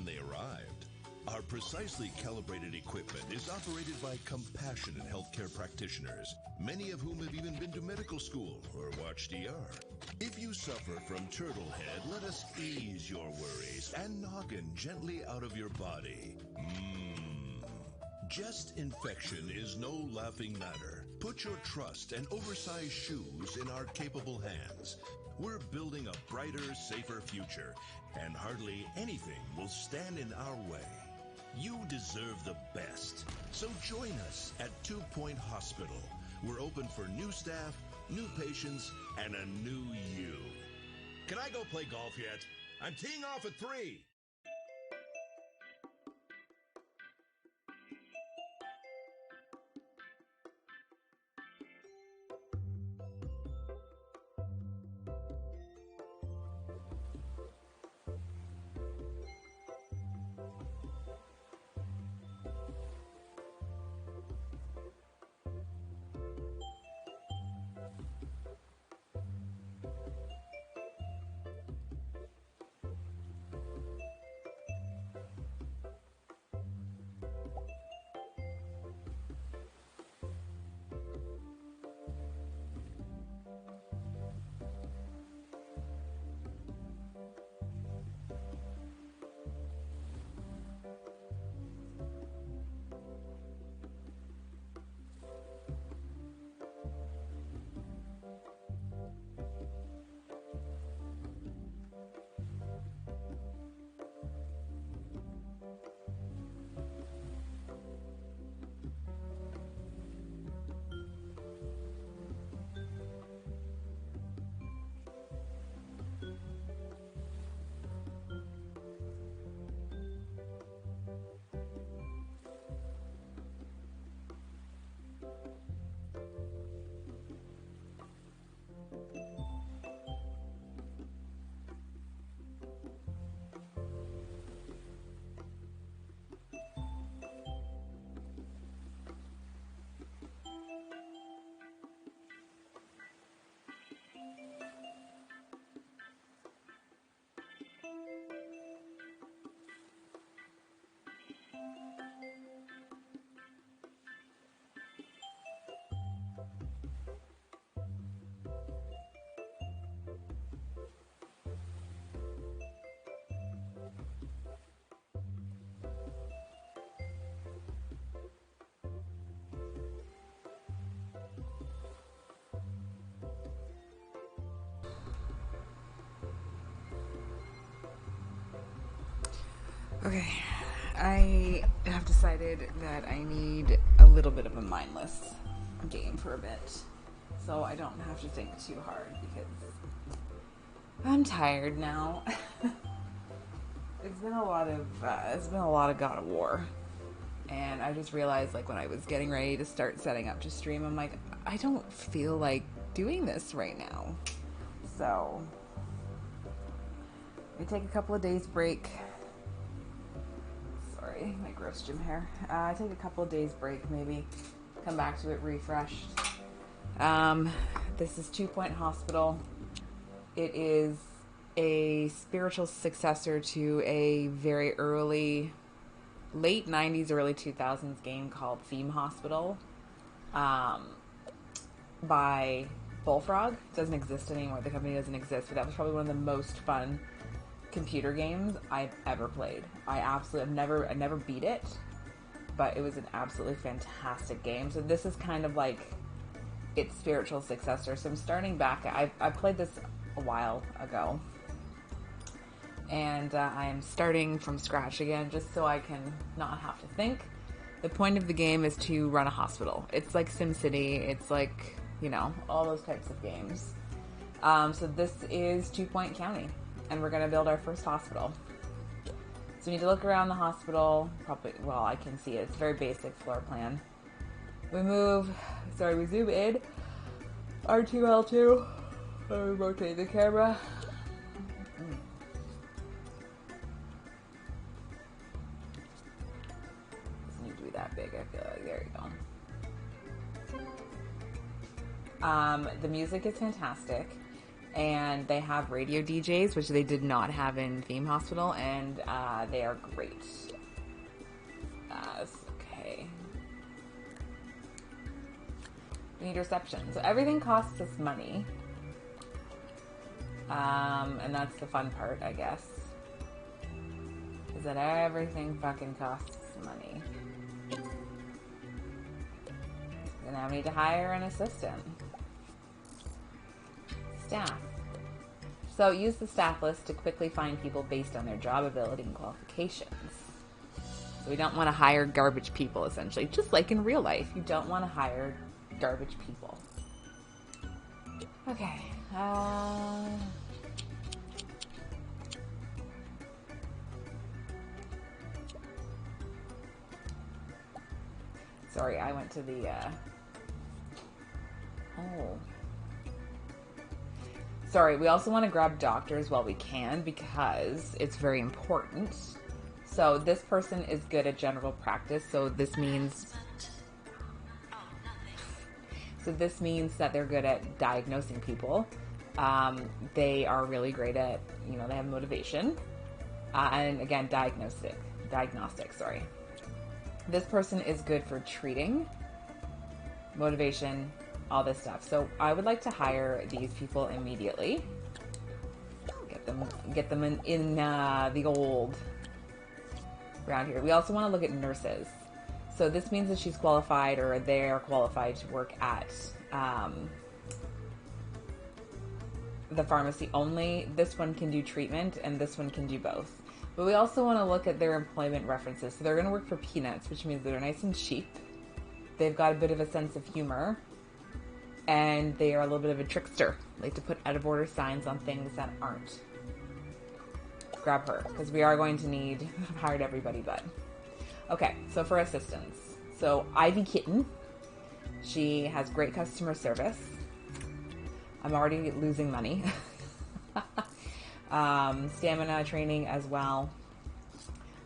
when they arrived. Our precisely calibrated equipment is operated by compassionate healthcare practitioners, many of whom have even been to medical school or watched ER. If you suffer from turtle head, let us ease your worries and noggin gently out of your body. Chest infection is no laughing matter. Put your trust and oversized shoes in our capable hands. We're building a brighter, safer future, and hardly anything will stand in our way. You deserve the best. So join us at 2 Point Hospital. We're open for new staff, new patients, and a new you. Can I go play golf yet? I'm teeing off at 3. Okay, I have decided that I need a little bit of a mindless game for a bit, so I don't have to think too hard because I'm tired now. It's been a lot of God of War, and I just realized, like, when I was getting ready to start setting up to stream, I'm like, I don't feel like doing this right now. So I take a couple of days break. Sorry, my gross gym hair. I take a couple of days break, maybe come back to it refreshed. This is 2 Point Hospital. It is a spiritual successor to a very late 90s, early 2000s game called Theme Hospital by Bullfrog. It doesn't exist anymore. The company doesn't exist, but that was probably one of the most fun computer games I've ever played. I never beat it, but it was an absolutely fantastic game. So this is kind of like its spiritual successor. So I'm starting back. I played this a while ago, and I am starting from scratch again, just so I can not have to think. The point of the game is to run a hospital. It's like SimCity. It's like, all those types of games. So this is 2 Point County, and we're going to build our first hospital. So we need to look around the hospital. I can see it. It's a very basic floor plan. We zoom in. R2L2. Rotate the camera. Doesn't need to be that big, I feel like. There you go. The music is fantastic. And they have radio DJs, which they did not have in Theme Hospital, and they are great. Okay. We need reception. So everything costs us money. And that's the fun part, I guess. Is that everything fucking costs money. And now we need to hire an assistant. Staff. So use the staff list to quickly find people based on their job ability and qualifications. So we don't want to hire garbage people, essentially. Just like in real life, you don't want to hire garbage people. Okay. Sorry, I went to the, Sorry, we also want to grab doctors while we can because it's very important. So this person is good at general practice, so this means that they're good at diagnosing people. They are really great at, they have motivation. And again, diagnostic, sorry. This person is good for treating, motivation, all this stuff. So I would like to hire these people immediately. Get them in the old around here. We also want to look at nurses. So this means that she's qualified or they're qualified to work at the pharmacy only. This one can do treatment and this one can do both. But we also want to look at their employment references. So they're going to work for peanuts, which means they're nice and cheap. They've got a bit of a sense of humor. And they are a little bit of a trickster. Like to put out of order signs on things that aren't. Grab her, because we are going to need... I've hired everybody, but... Okay, so for assistants. So Ivy Kitten. She has great customer service. I'm already losing money. Stamina training as well.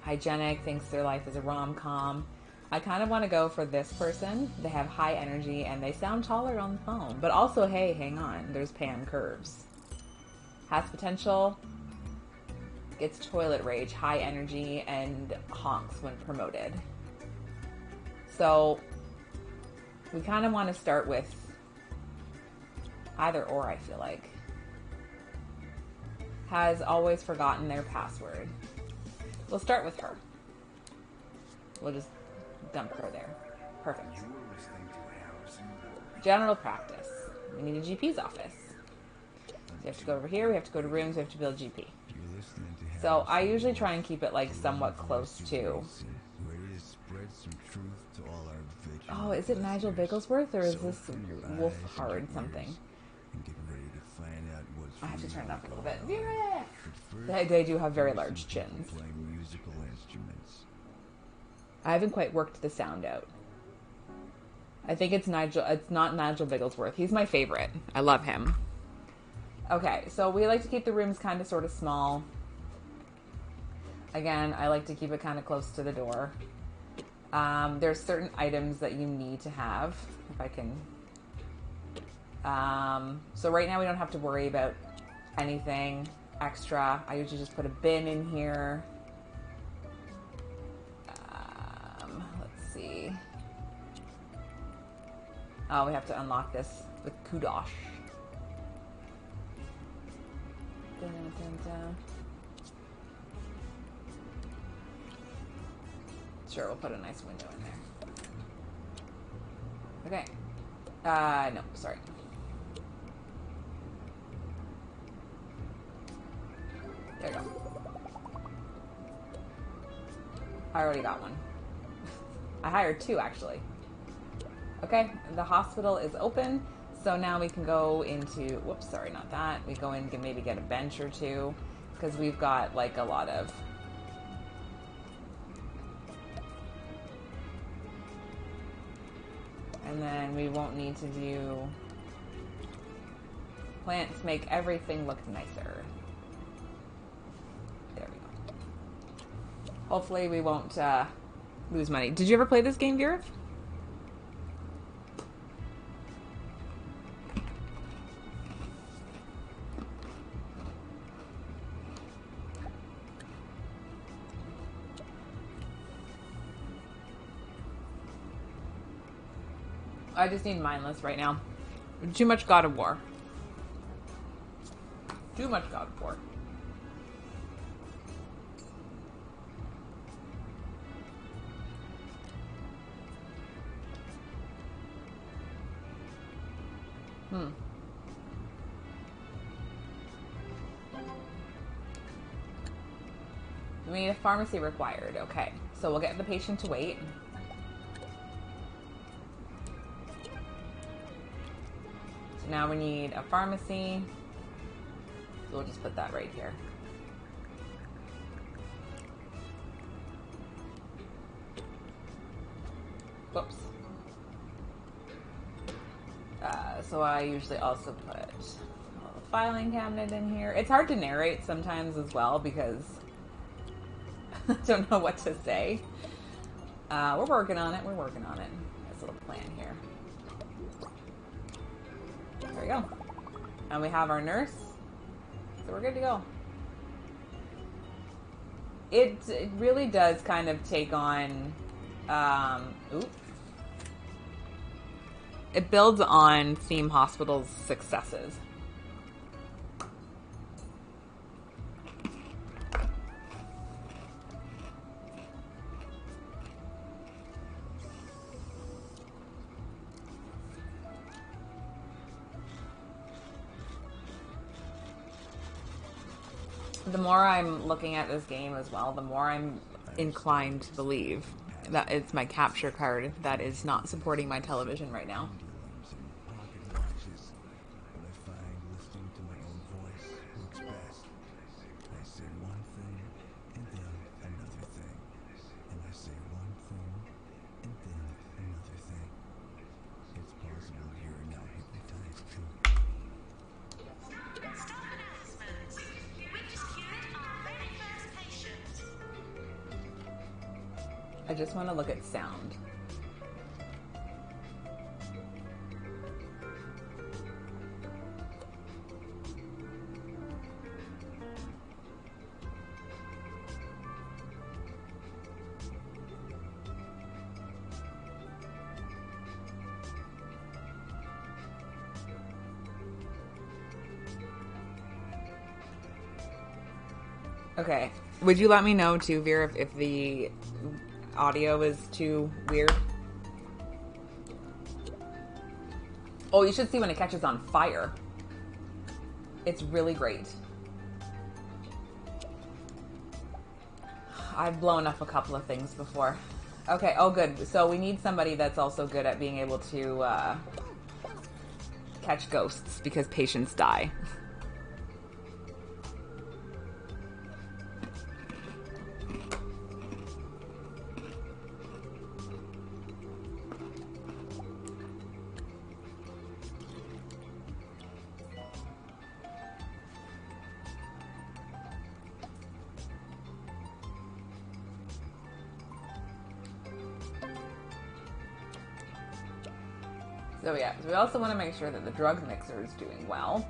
Hygienic, thinks their life is a rom-com. I kind of want to go for this person. They have high energy and they sound taller on the phone. But also, hey, hang on. There's Pam Curves. Has potential. Gets toilet rage, high energy, and honks when promoted. So, we kind of want to start with either or, I feel like. Has always forgotten their password. We'll start with her. We'll just dump her there. Perfect. General practice. We need a GP's office. So we have to go over here, we have to go to rooms, we have to build GP. So I usually try and keep it like somewhat close to... Oh, is it Nigel Bigglesworth or is this Wolfhard something? I have to turn it up a little bit. They do have very large chins. I haven't quite worked the sound out. I think it's Nigel. It's not Nigel Bigglesworth. He's my favorite. I love him. Okay, so we like to keep the rooms kind of sort of small. Again, I like to keep it kind of close to the door. There's certain items that you need to have. If I can... so right now we don't have to worry about anything extra. I usually just put a bin in here. Let's see. Oh, we have to unlock this with Kudosh. Dun, dun, dun. Sure, we'll put a nice window in there. Okay. No, sorry. There you go. I already got one. I hired two, actually. Okay, the hospital is open, so now we can go into... Whoops, sorry, not that. We go in and maybe get a bench or two, because we've got, like, a lot of... And then we won't need to do... Plants make everything look nicer. There we go. Hopefully we won't lose money. Did you ever play this game, Vera? I just need mindless right now. Too much God of War. Too much God of War. We need a pharmacy required. Okay, so we'll get the patient to wait. So now we need a pharmacy. So we'll just put that right here. Whoops. So I usually also put a filing cabinet in here. It's hard to narrate sometimes as well because I don't know what to say. We're working on it. We're working on it. Nice little plan here. There we go. And we have our nurse. So we're good to go. It really does kind of take on... It builds on Theme Hospital's successes. The more I'm looking at this game as well, the more I'm inclined to believe that it's my capture card that is not supporting my television right now. I just want to look at sound. Okay. Would you let me know too, Vera, if the audio is too weird? Oh, you should see when it catches on fire. It's really great. I've blown up a couple of things before. Okay, oh good. So we need somebody that's also good at being able to catch ghosts because patients die. So yeah, so we also want to make sure that the drug mixer is doing well.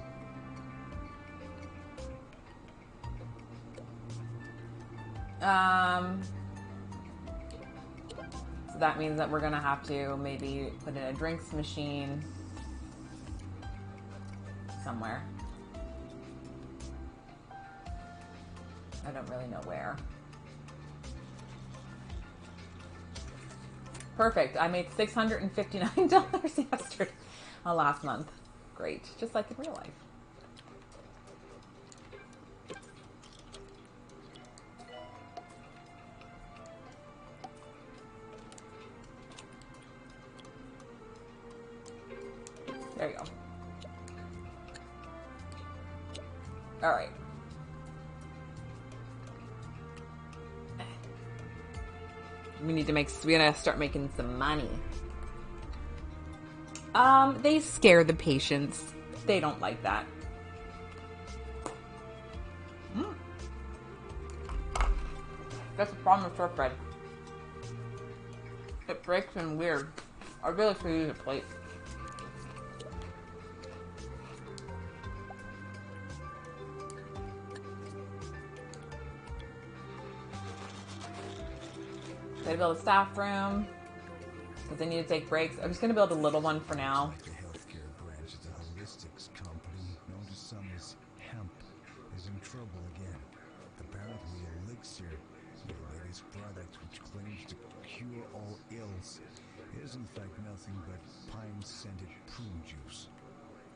So that means that we're going to have to maybe put in a drinks machine somewhere. I don't really know where. Perfect. I made $659 yesterday. Last month. Great. Just like in real life. There you go. All right. We gotta start making some money. They scare the patients. They don't like that. That's the problem with shortbread. It breaks and weird. I really could use a plate. Gotta build a staff room. But they need to take breaks. I'm just going to build a little one for now. The healthcare branch of the holistics company, known to some as Hemp, is in trouble again. Apparently, Elixir, the latest product which claims to cure all ills, is in fact nothing but pine-scented prune juice.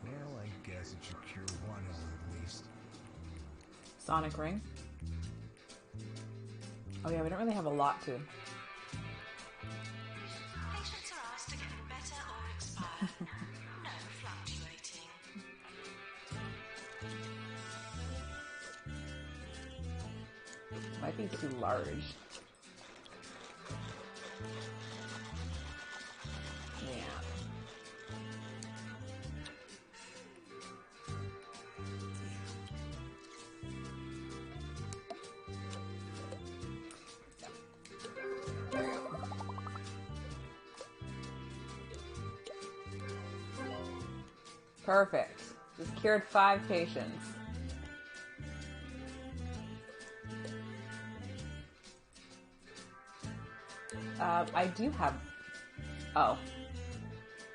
Well, I guess it should cure one ill at least. Sonic ring. Oh yeah, we don't really have a lot to. Patients are asked to get better or expire. No fluctuating. Might be too large. Yeah. There you go. Perfect. Just cured 5 patients. I do have... Oh.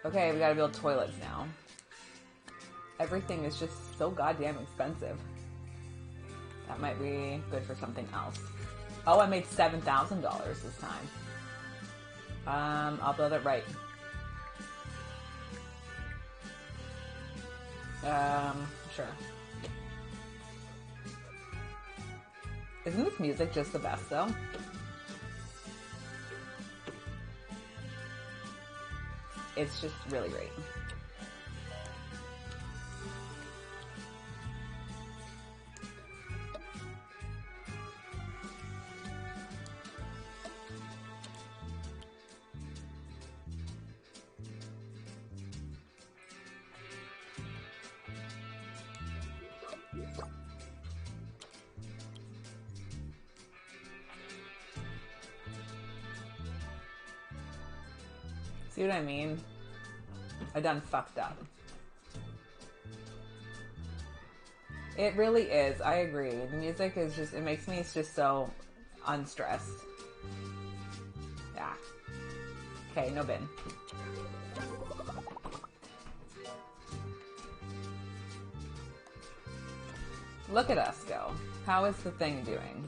Okay, we gotta build toilets now. Everything is just so goddamn expensive. That might be good for something else. Oh, I made $7,000 this time. I'll build it right. Sure. Isn't this music just the best, though? It's just really great. See what I mean? I done fucked up. It really is. I agree. The music is just, it makes me just so unstressed. Yeah. Okay, no bin. Look at us go. How is the thing doing?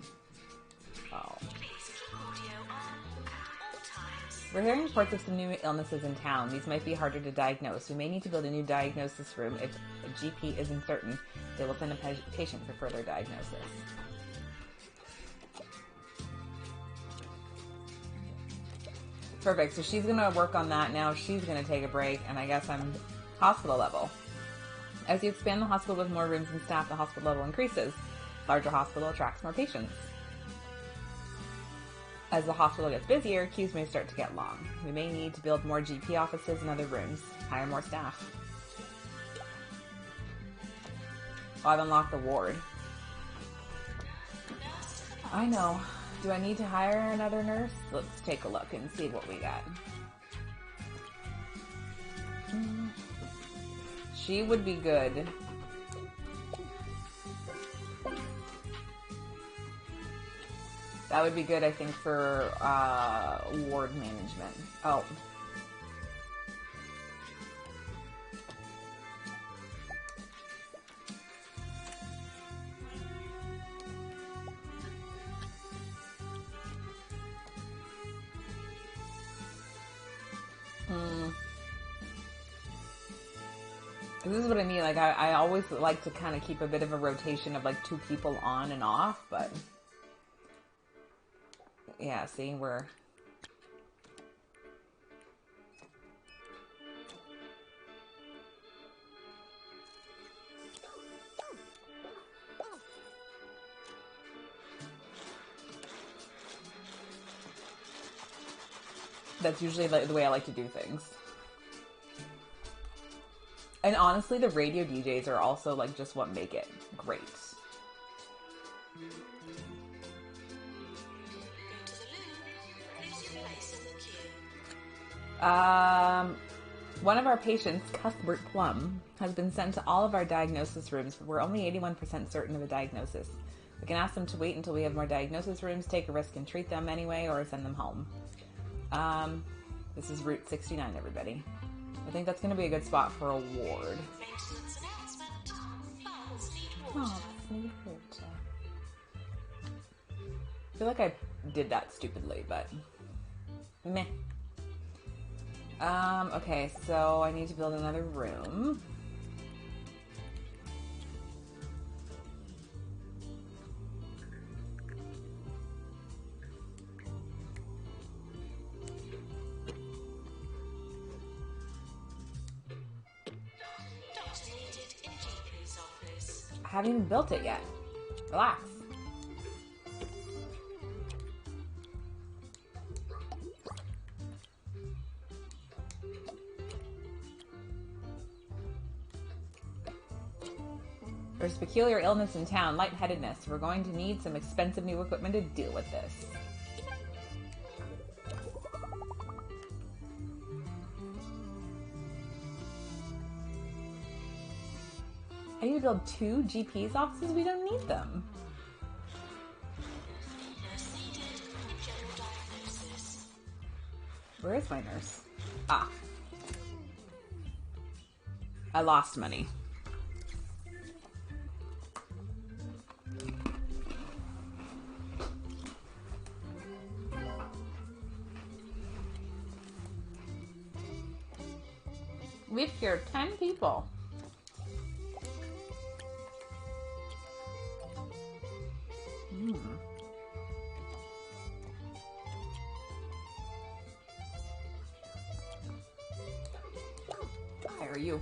Oh. Please keep audio on at all times. We're hearing reports of some new illnesses in town. These might be harder to diagnose. We may need to build a new diagnosis room. If a GP isn't certain, they will send a patient for further diagnosis. Perfect. So she's going to work on that now. She's going to take a break, and I guess I'm hospital level. As you expand the hospital with more rooms and staff, the hospital level increases. Larger hospital attracts more patients. As the hospital gets busier, queues may start to get long. We may need to build more GP offices and other rooms, hire more staff. Oh, I've unlocked the ward. I know. Do I need to hire another nurse? Let's take a look and see what we got. She would be good. That would be good, I think, for ward management. Oh. This is what I mean. Like, I always like to kind of keep a bit of a rotation of like 2 people on and off, but yeah, see, we're that's usually like the way I like to do things. And honestly, the radio DJs are also like just what make it great. Go to the loo. Please your place in the queue. One of our patients, Cuthbert Plum, has been sent to all of our diagnosis rooms, but we're only 81% certain of a diagnosis. We can ask them to wait until we have more diagnosis rooms, take a risk and treat them anyway, or send them home. This is Route 69, everybody. I think that's going to be a good spot for a ward. Maintenance announcement. Funds need water. Oh, need water. I feel like I did that stupidly, but meh. Okay, so I need to build another room. Doctor needed in GP's office. I haven't even built it yet. Relax. There's a peculiar illness in town, lightheadedness. We're going to need some expensive new equipment to deal with this. I need to build 2 GP's offices? We don't need them. Nurse needed in general diagnosis. Where is my nurse? Ah. I lost money. We've cured 10 people. Why are you?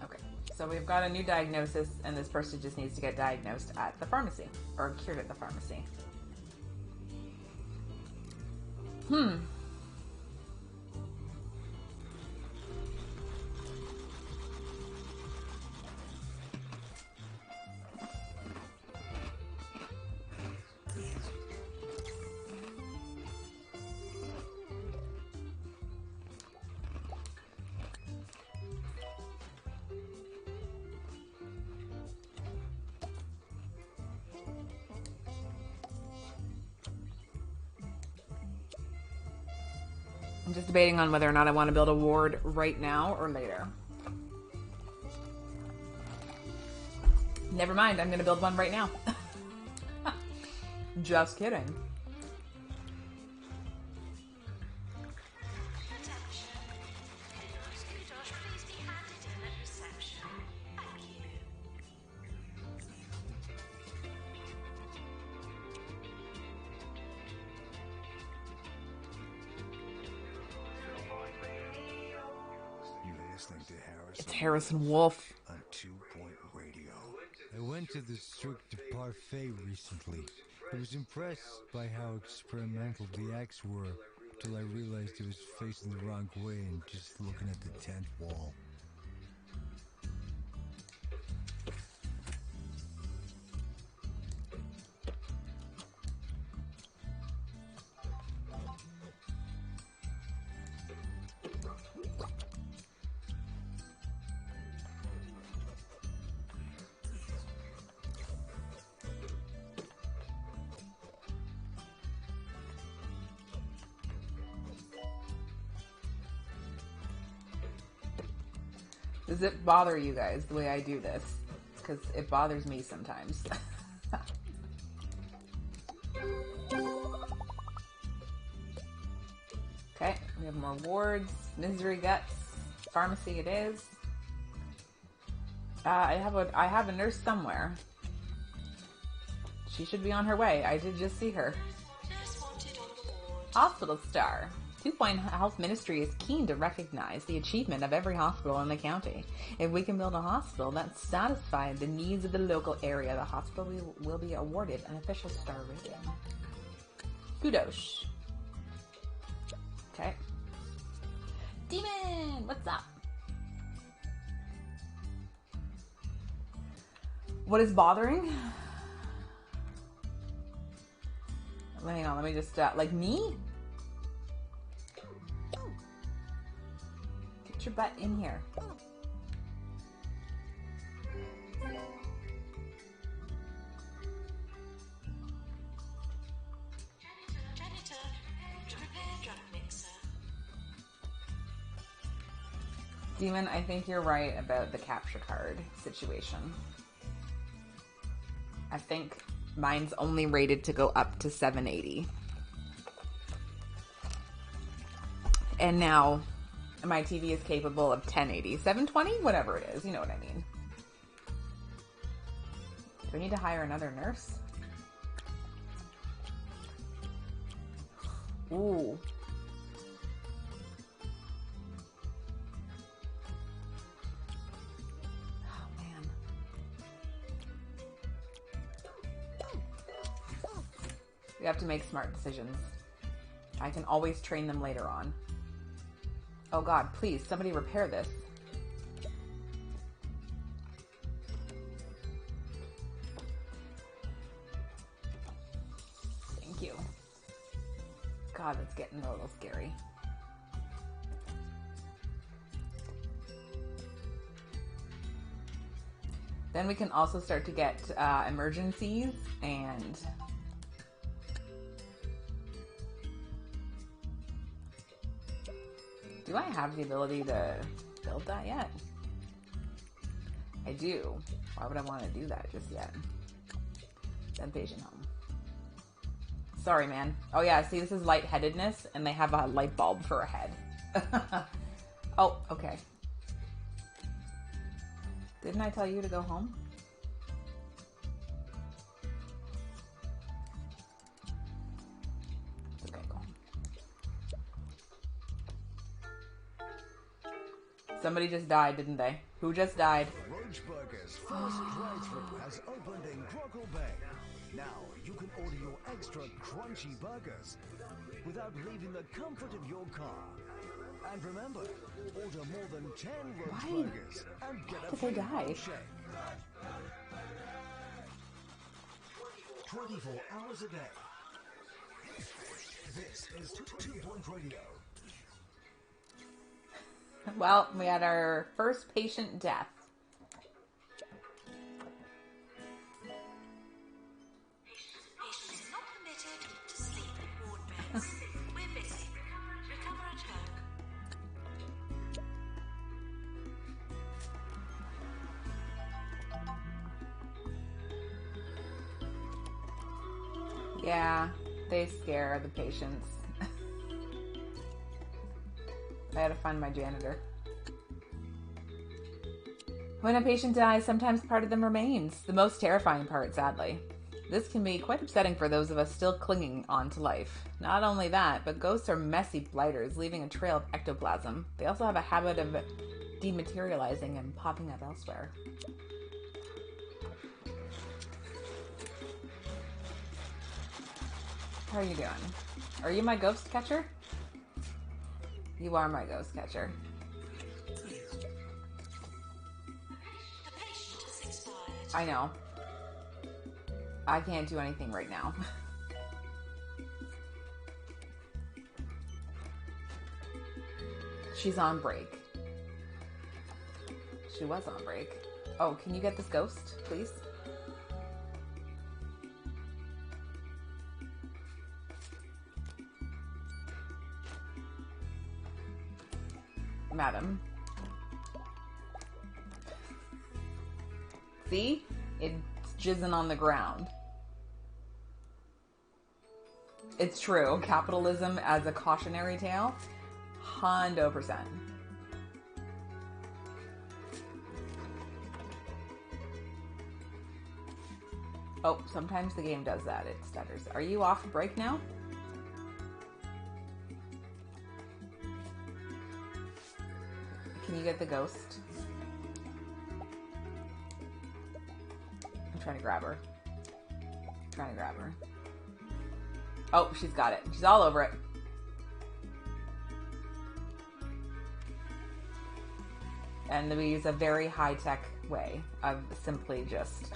Okay, so we've got a new diagnosis, and this person just needs to get diagnosed at the pharmacy, or cured at the pharmacy. I'm just debating on whether or not I want to build a ward right now or later. Never mind, I'm going to build one right now. Just kidding. Attention. Those kudos please be handed in at reception. Thank you. You're listening to Harrison. It's Harrison Wolf. On 2 Point Radio. I went to the Cirque du Parfait recently. I was impressed by how experimental the acts were, till I realized I was facing the wrong way and just looking at the tent wall. Does it bother you guys the way I do this? Because it bothers me sometimes. Okay, we have more wards. Misery Guts. Pharmacy it is. I have a nurse somewhere. She should be on her way. I did just see her. Nurse wanted on the ward. Hospital Star. 2 Point Health Ministry is keen to recognize the achievement of every hospital in the county. If we can build a hospital that satisfies the needs of the local area, the hospital will be awarded an official star rating. Kudos. Okay. Demon, what's up? What is bothering? Hang on, let me just, like me? Get your butt in here. Janitor Demon, I think you're right about the capture card situation. I think mine's only rated to go up to 780. And now my TV is capable of 1080. 720? Whatever it is. You know what I mean. Do I need to hire another nurse? Ooh. Oh, man. We have to make smart decisions. I can always train them later on. Oh God, please, somebody repair this. Thank you. God, it's getting a little scary. Then we can also start to get emergencies and... Do I have the ability to build that yet? I do. Why would I want to do that just yet? Then patient home. Sorry, man. Oh yeah, see, this is lightheadedness, and they have a light bulb for a head. Oh, okay. Didn't I tell you to go home? Okay, go home. Somebody just died, didn't they? Who just died? Roach Burgers first drive-thru has opened in Grockle Bay. Now you can order your extra crunchy burgers without leaving the comfort of your car. And remember, order more than 10 Roach Burgers and get a free milkshake. 24 hours a day. This is 2 Point Radio. Well, we had our first patient death. Patients are not permitted to sleep in ward beds. We're busy. Recover at home. Yeah, they scare the patients. I had to find my janitor. When a patient dies, sometimes part of them remains. The most terrifying part, sadly. This can be quite upsetting for those of us still clinging on to life. Not only that, but ghosts are messy blighters, leaving a trail of ectoplasm. They also have a habit of dematerializing and popping up elsewhere. How are you doing? Are you my ghost catcher? You are my ghost catcher. The patient has expired. I know. I can't do anything right now. She's on break. She was on break. Oh, can you get this ghost, please? Madam. See? It's jizzing on the ground. It's true. Capitalism as a cautionary tale? 100%. Oh, sometimes the game does that. It stutters. Are you off break now? Can you get the ghost? I'm trying to grab her. Oh, she's got it. She's all over it. And we use a very high-tech way of simply just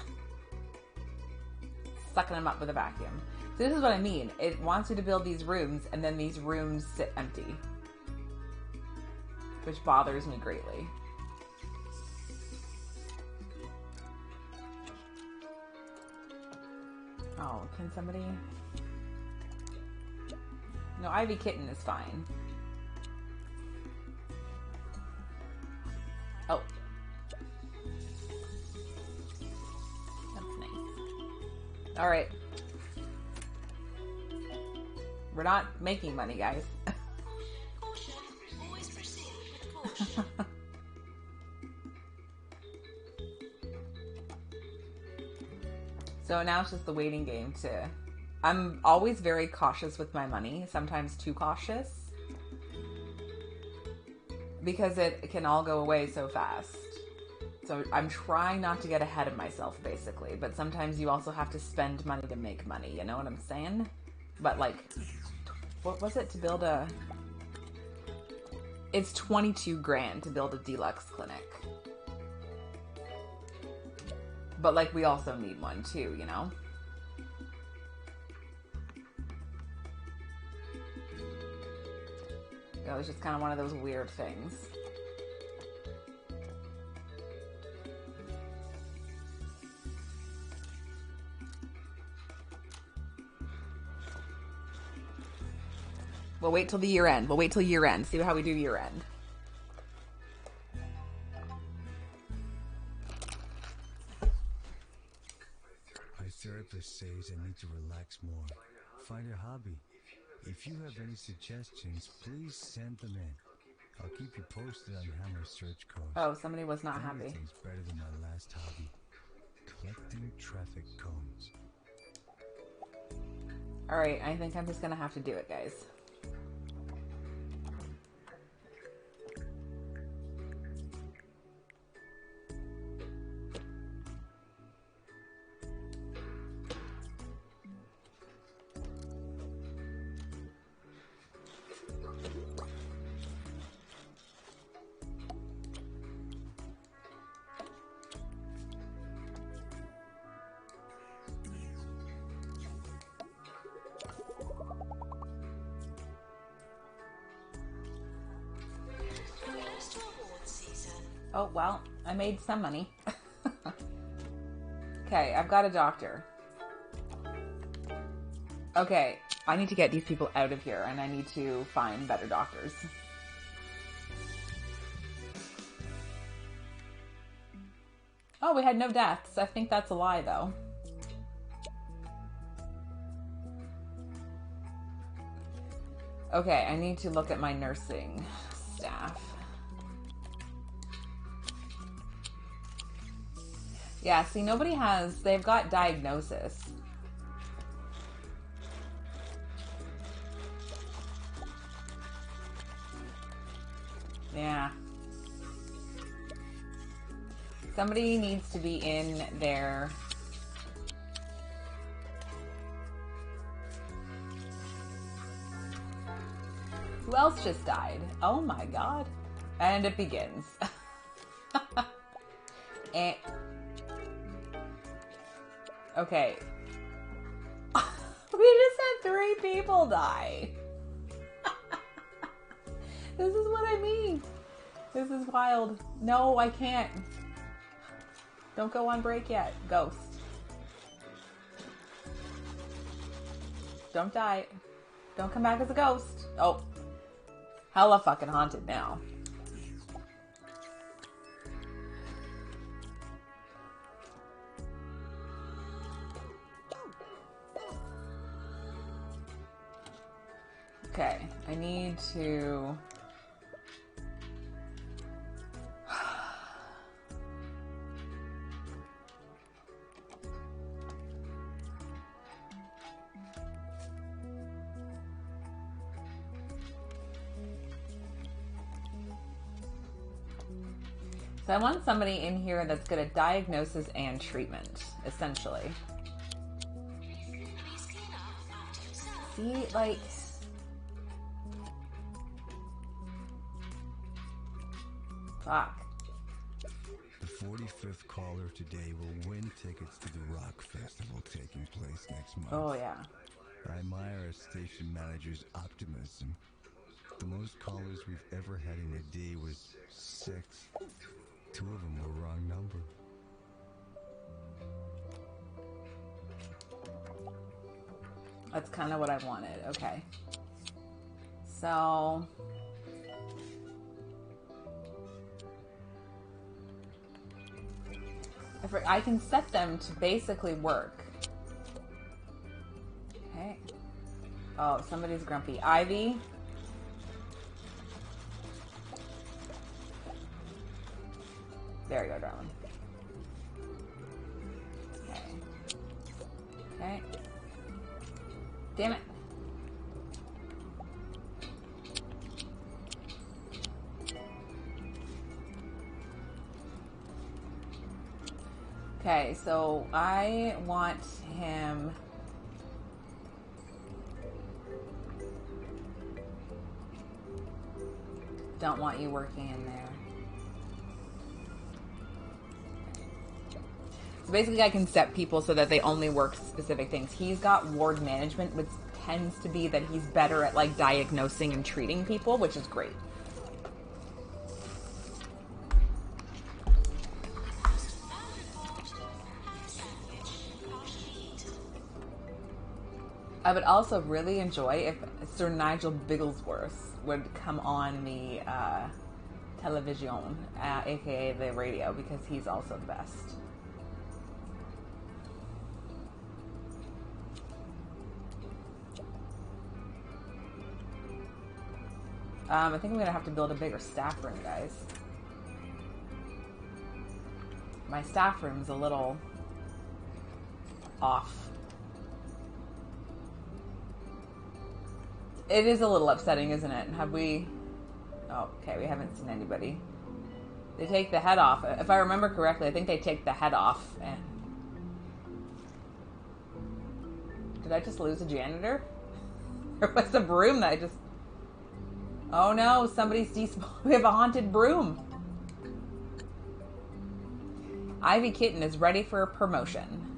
sucking them up with a vacuum. So this is what I mean. It wants you to build these rooms, and then these rooms sit empty, which bothers me greatly. Oh, can somebody... No, Ivy Kitten is fine. Oh. That's nice. Alright. We're not making money, guys. Caution. Always proceed with caution. So now it's just the waiting game to... I'm always very cautious with my money, sometimes too cautious. Because it can all go away so fast. So I'm trying not to get ahead of myself, basically. But sometimes you also have to spend money to make money, you know what I'm saying? But like, what was it to build a... It's 22 grand to build a deluxe clinic. But like, we also need one too, you know? It was just kind of one of those weird things. We'll wait till the year end. We'll wait till year end. See how we do year end. My therapist says I need to relax more. Find a hobby. If you have any suggestions, please send them in. I'll keep you posted on how my search goes. Oh, somebody was not happy. Anything's better than my last hobby. Collecting traffic cones. Alright, I think I'm just gonna have to do it, guys. Close to award season. Oh, well, I made some money. Okay, I've got a doctor. Okay, I need to get these people out of here, and I need to find better doctors. Oh, we had no deaths. I think that's a lie, though. Okay, I need to look at my nursing staff. Yeah, see, nobody has... They've got diagnosis. Yeah. Somebody needs to be in there. Who else just died? Oh my god. And it begins. And... Okay. We just had 3 people die. This is what I mean. This is wild. No, I can't. Don't go on break yet. Ghost. Don't die. Don't come back as a ghost. Oh. Hella fucking haunted now. Okay, I need to... So I want somebody in here that's good at diagnosis and treatment, essentially. Please clean up after yourself. See, like... Fuck. The 45th caller today will win tickets to the Rock Festival taking place next month. Oh, yeah. I admire our station manager's optimism. The most callers we've ever had in a day was 6. 2 of them were wrong number. That's kind of what I wanted. Okay. So... I can set them to basically work. Okay. Oh, somebody's grumpy. Ivy. There you go, darling. Okay. Okay. Damn it. Okay, so I want him... Don't want you working in there. So basically I can set people so that they only work specific things. He's got ward management, which tends to be that he's better at like diagnosing and treating people, which is great. I would also really enjoy if Sir Nigel Bigglesworth would come on the television, aka the radio, because he's also the best. I think I'm going to have to build a bigger staff room, guys. My staff room's a little off. It is a little upsetting, isn't it? Have we... Oh, okay, we haven't seen anybody. They take the head off. If I remember correctly, I think they take the head off. And... Did I just lose a janitor? There was a broom that I just... Oh no, somebody's we have a haunted broom. Ivy Kitten is ready for a promotion.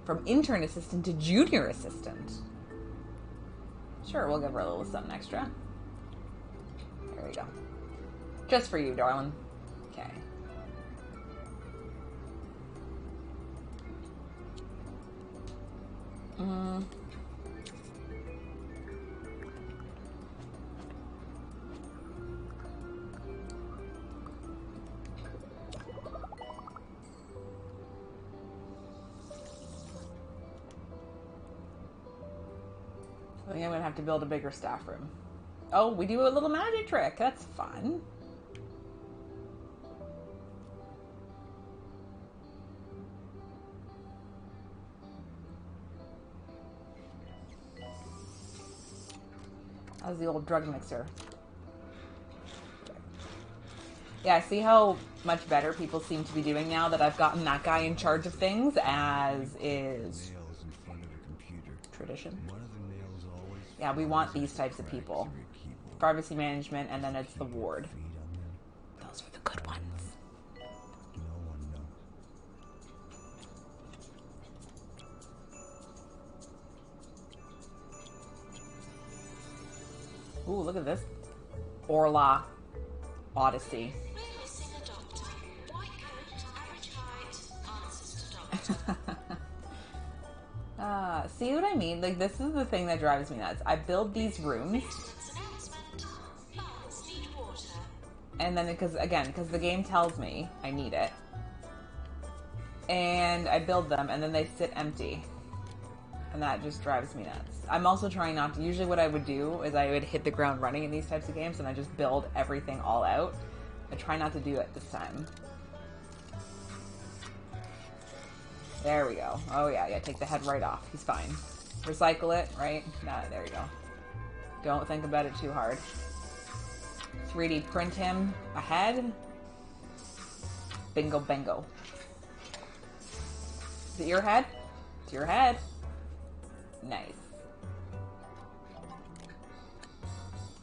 From intern assistant to junior assistant. Sure, we'll give her a little something extra. There we go. Just for you, darling. Okay. I think I'm going to have to build a bigger staff room. Oh, we do a little magic trick. That's fun. How's the old drug mixer? Yeah, see how much better people seem to be doing now that I've gotten that guy in charge of things, as is tradition. Yeah, we want these types of people. Pharmacy management, and then it's the ward. Those are the good ones. Ooh, look at this. Orla Odyssey. We're missing a doctor. White coat, average height, answers to doctor. See what I mean? Like, this is the thing that drives me nuts. I build these rooms. And then, because the game tells me I need it. And I build them, and then they sit empty. And that just drives me nuts. I'm also trying not to... Usually what I would do is I would hit the ground running in these types of games, and I just build everything all out. I try not to do it this time. There we go. Oh, yeah, take the head right off. He's fine. Recycle it, right? Nah, there we go. Don't think about it too hard. 3D print him a head. Bingo, bango. Is it your head? It's your head. Nice.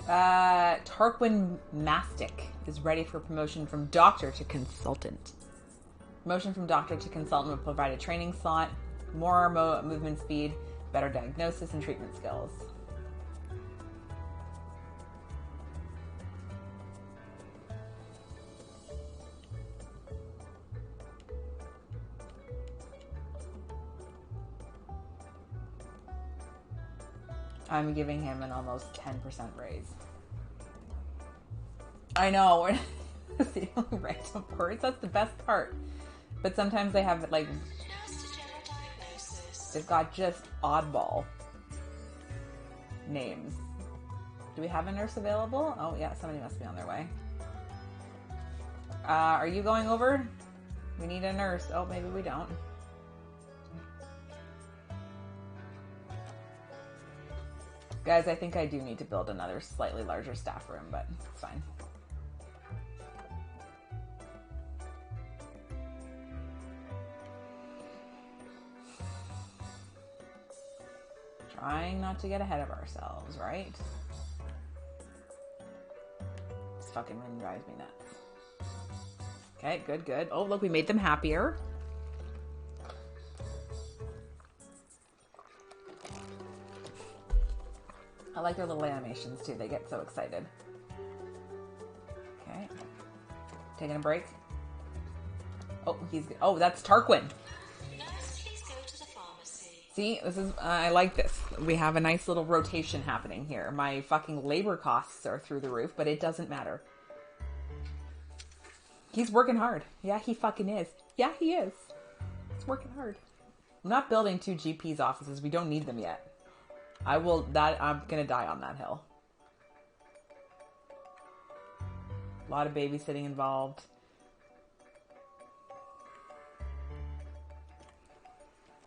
Tarquin Mastic is ready for promotion from doctor to consultant. Promotion from doctor to consultant will provide a training slot, more movement speed, better diagnosis, and treatment skills. I'm giving him an almost 10% raise. I know, we're the only random words. That's the best part. But sometimes they have, like, Nurse to general diagnosis. they've got just oddball names. Do we have a nurse available? Oh, yeah, somebody must be on their way. Are you going over? We need a nurse. Oh, maybe we don't. Guys, I think I do need to build another slightly larger staff room, but it's fine. Trying not to get ahead of ourselves, right? This fucking room drives me nuts. Okay, good, good. Oh, look, we made them happier. I like their little animations too. They get so excited. Okay. Taking a break. Oh, oh, that's Tarquin. Nurse, please go to the pharmacy. See, this is, I like this. We have a nice little rotation happening here. My fucking labor costs are through the roof, but it doesn't matter. He's working hard. Yeah, he fucking is. Yeah, he is. He's working hard. I'm not building 2 GP's offices. We don't need them yet. I'm gonna die on that hill. A lot of babysitting involved.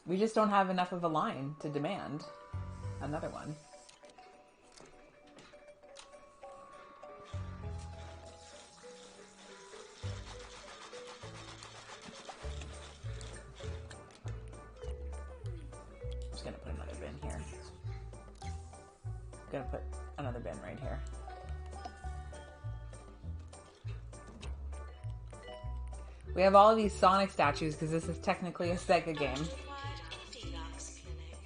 We just don't have enough of a line to demand another one. I'm just gonna put another bin here. I'm gonna put another bin right here. We have all of these Sonic statues because this is technically a Sega game. Required in Deluxe Clinic.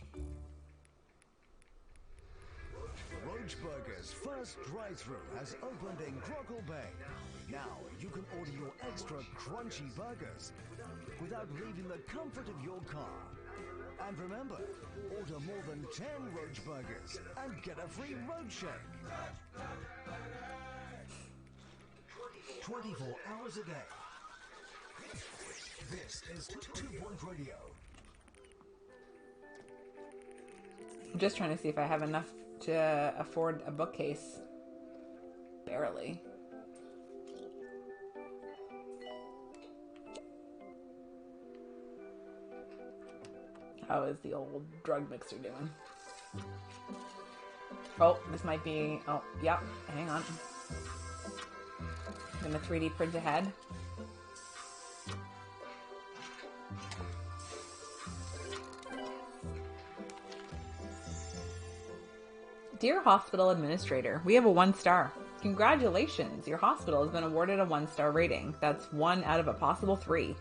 Roach Burger's first drive-thru has opened in Crockle Bay. Now you can order your extra crunchy burgers without leaving the comfort of your car. And remember, order more than 10 Roach Burgers and get a free Roach Shake. 24 hours a day. This is 2 Point Radio. I'm just trying to see if I have enough to afford a bookcase. Barely. How is the old drug mixer doing? Oh, this might be... Oh, yep. Hang on. I'm gonna 3D print ahead. Dear Hospital Administrator, we have a 1-star. Congratulations, your hospital has been awarded a 1-star rating. That's 1 out of a possible 3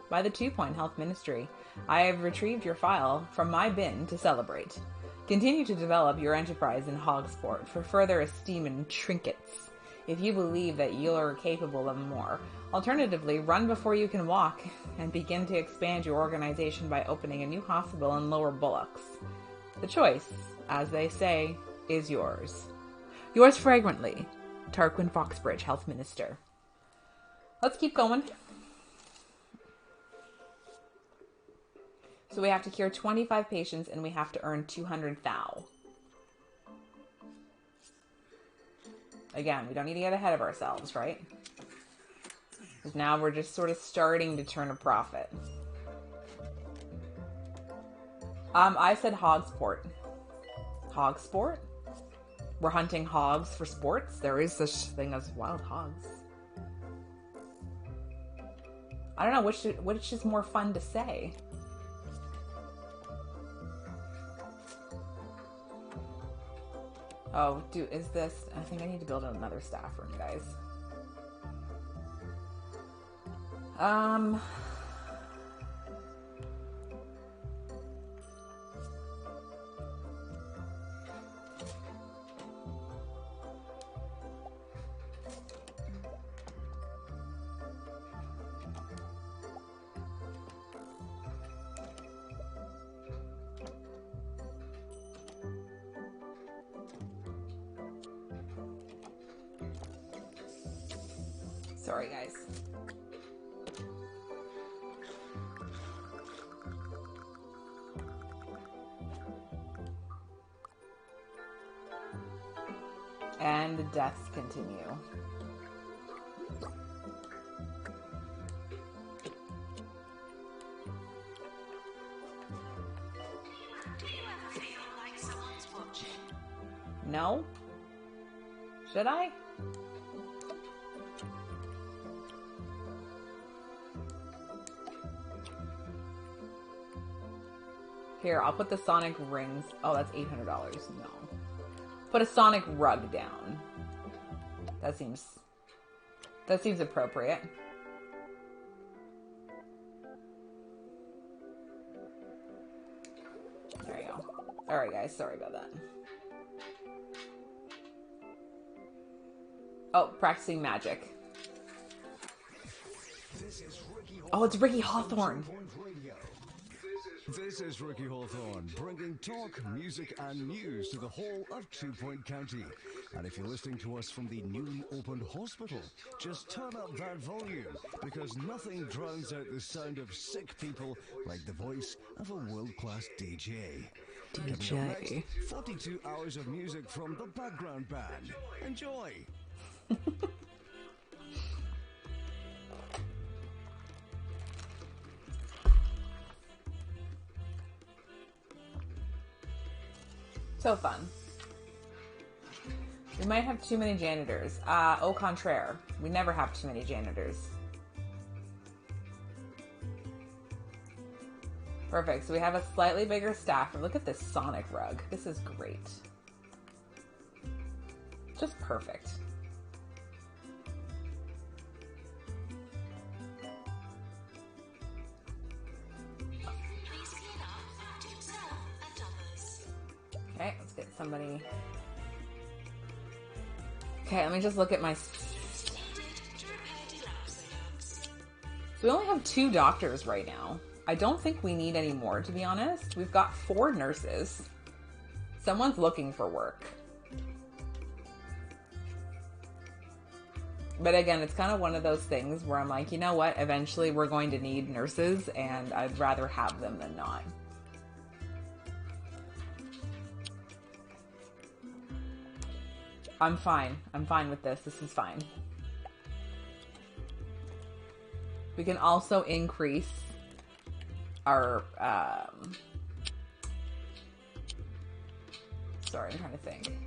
by the 2 Point Health Ministry. I have retrieved your file from my bin to celebrate. Continue to develop your enterprise in Hogsport for further esteem and trinkets, if you believe that you're capable of more. Alternatively, run before you can walk and begin to expand your organization by opening a new hospital in Lower Bullocks. The choice, as they say, is yours. Yours fragrantly, Tarquin Foxbridge, Health Minister. Let's keep going. So we have to cure 25 patients and we have to earn 200 thou. Again, we don't need to get ahead of ourselves, right? Because now we're just sort of starting to turn a profit. I said Hogsport. Hogsport? We're hunting hogs for sports? There is such thing as wild hogs. I don't know, which is more fun to say. Oh, dude, is this... I think I need to build another staff room, guys. Sorry, guys. And the deaths continue. Do you ever feel like someone's watching? No? Should I? Here, I'll put the Sonic rings. Oh, that's $800. No. Put a Sonic rug down. That seems appropriate. There you go. Alright guys, sorry about that. Oh, practicing magic. Oh, it's Ricky Hawthorne. This is Ricky Hawthorne, bringing talk, music, and news to the whole of 2 Point County. And if you're listening to us from the newly opened hospital, just turn up that volume, because nothing drowns out the sound of sick people like the voice of a world-class DJ. Coming up next, 42 hours of music from the background band. Enjoy! So fun. We might have too many janitors. Au contraire. We never have too many janitors. Perfect. So we have a slightly bigger staff. And look at this Sonic rug. This is great. Just perfect. Please clean up after yourself and others. Okay, let's get somebody. Okay, let me just look at my. Needed to repair dilapsed items. So we only have 2 doctors right now. I don't think we need any more, to be honest. We've got 4 nurses. Someone's looking for work. But again, it's kind of one of those things where I'm like, you know what? Eventually we're going to need nurses, and I'd rather have them than not. I'm fine. I'm fine with this. This is fine. We can also increase our, sorry, I'm trying to think.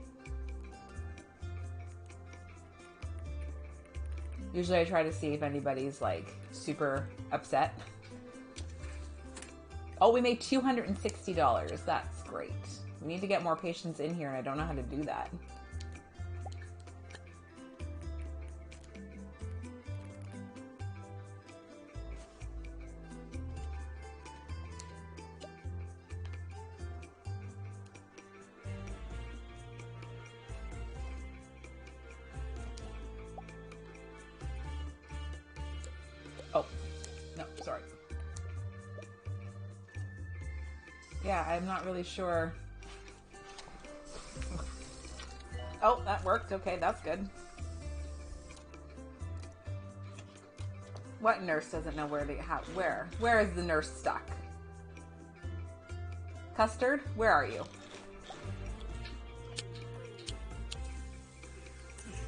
Usually I try to see if anybody's like super upset. Oh, we made $260. That's great. We need to get more patients in here and I don't know how to do that. Oh, no, sorry. Yeah, I'm not really sure. Oh, that worked. Okay, that's good. What nurse doesn't know where to have where? Where is the nurse stuck? Custard, where are you?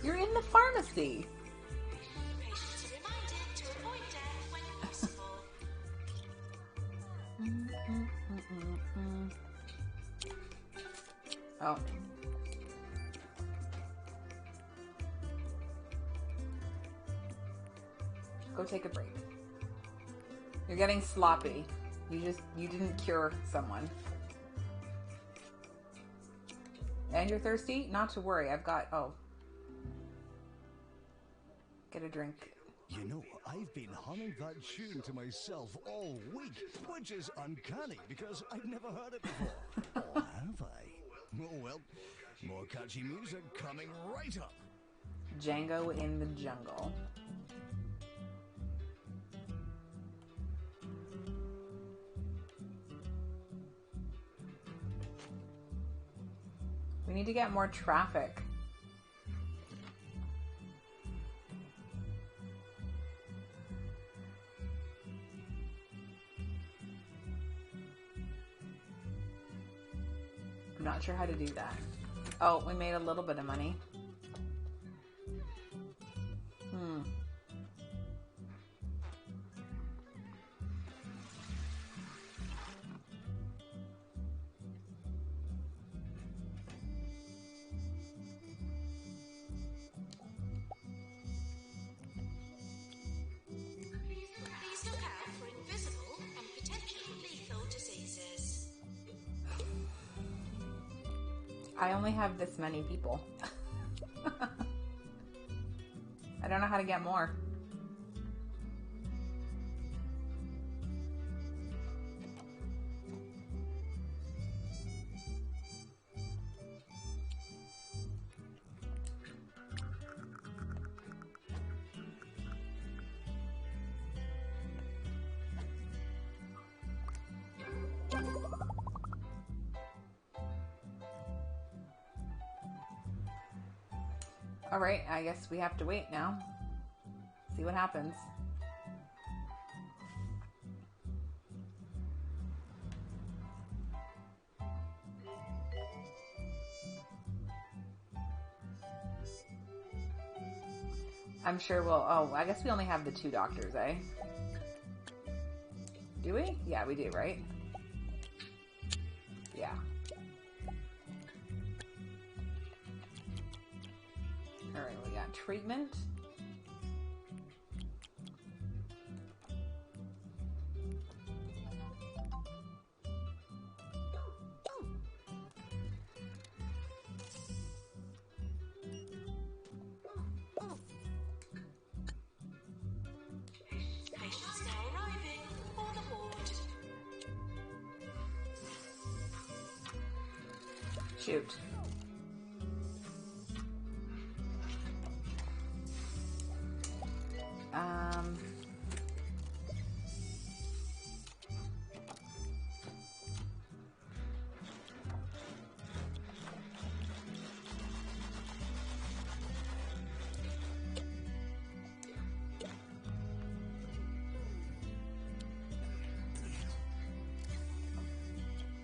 You're in the pharmacy. Patients are reminded to avoid death when possible. Oh. Go take a break. You're getting sloppy. You didn't cure someone. And you're thirsty? Not to worry. I've got, oh. Get a drink. You know, I've been humming that tune to myself all week, which is uncanny because I've never heard it before. Or have I? Oh well, more catchy music coming right up. Django in the Jungle. We need to get more traffic. I'm not sure how to do that. Oh, we made a little bit of money. I only have this many people. I don't know how to get more. Alright, I guess we have to wait now. See what happens. I'm sure we'll... Oh, I guess we only have the 2 doctors, eh? Do we? Yeah, we do, right? Yeah. Alright, we got treatment. Patients now arriving for the ward. Shoot.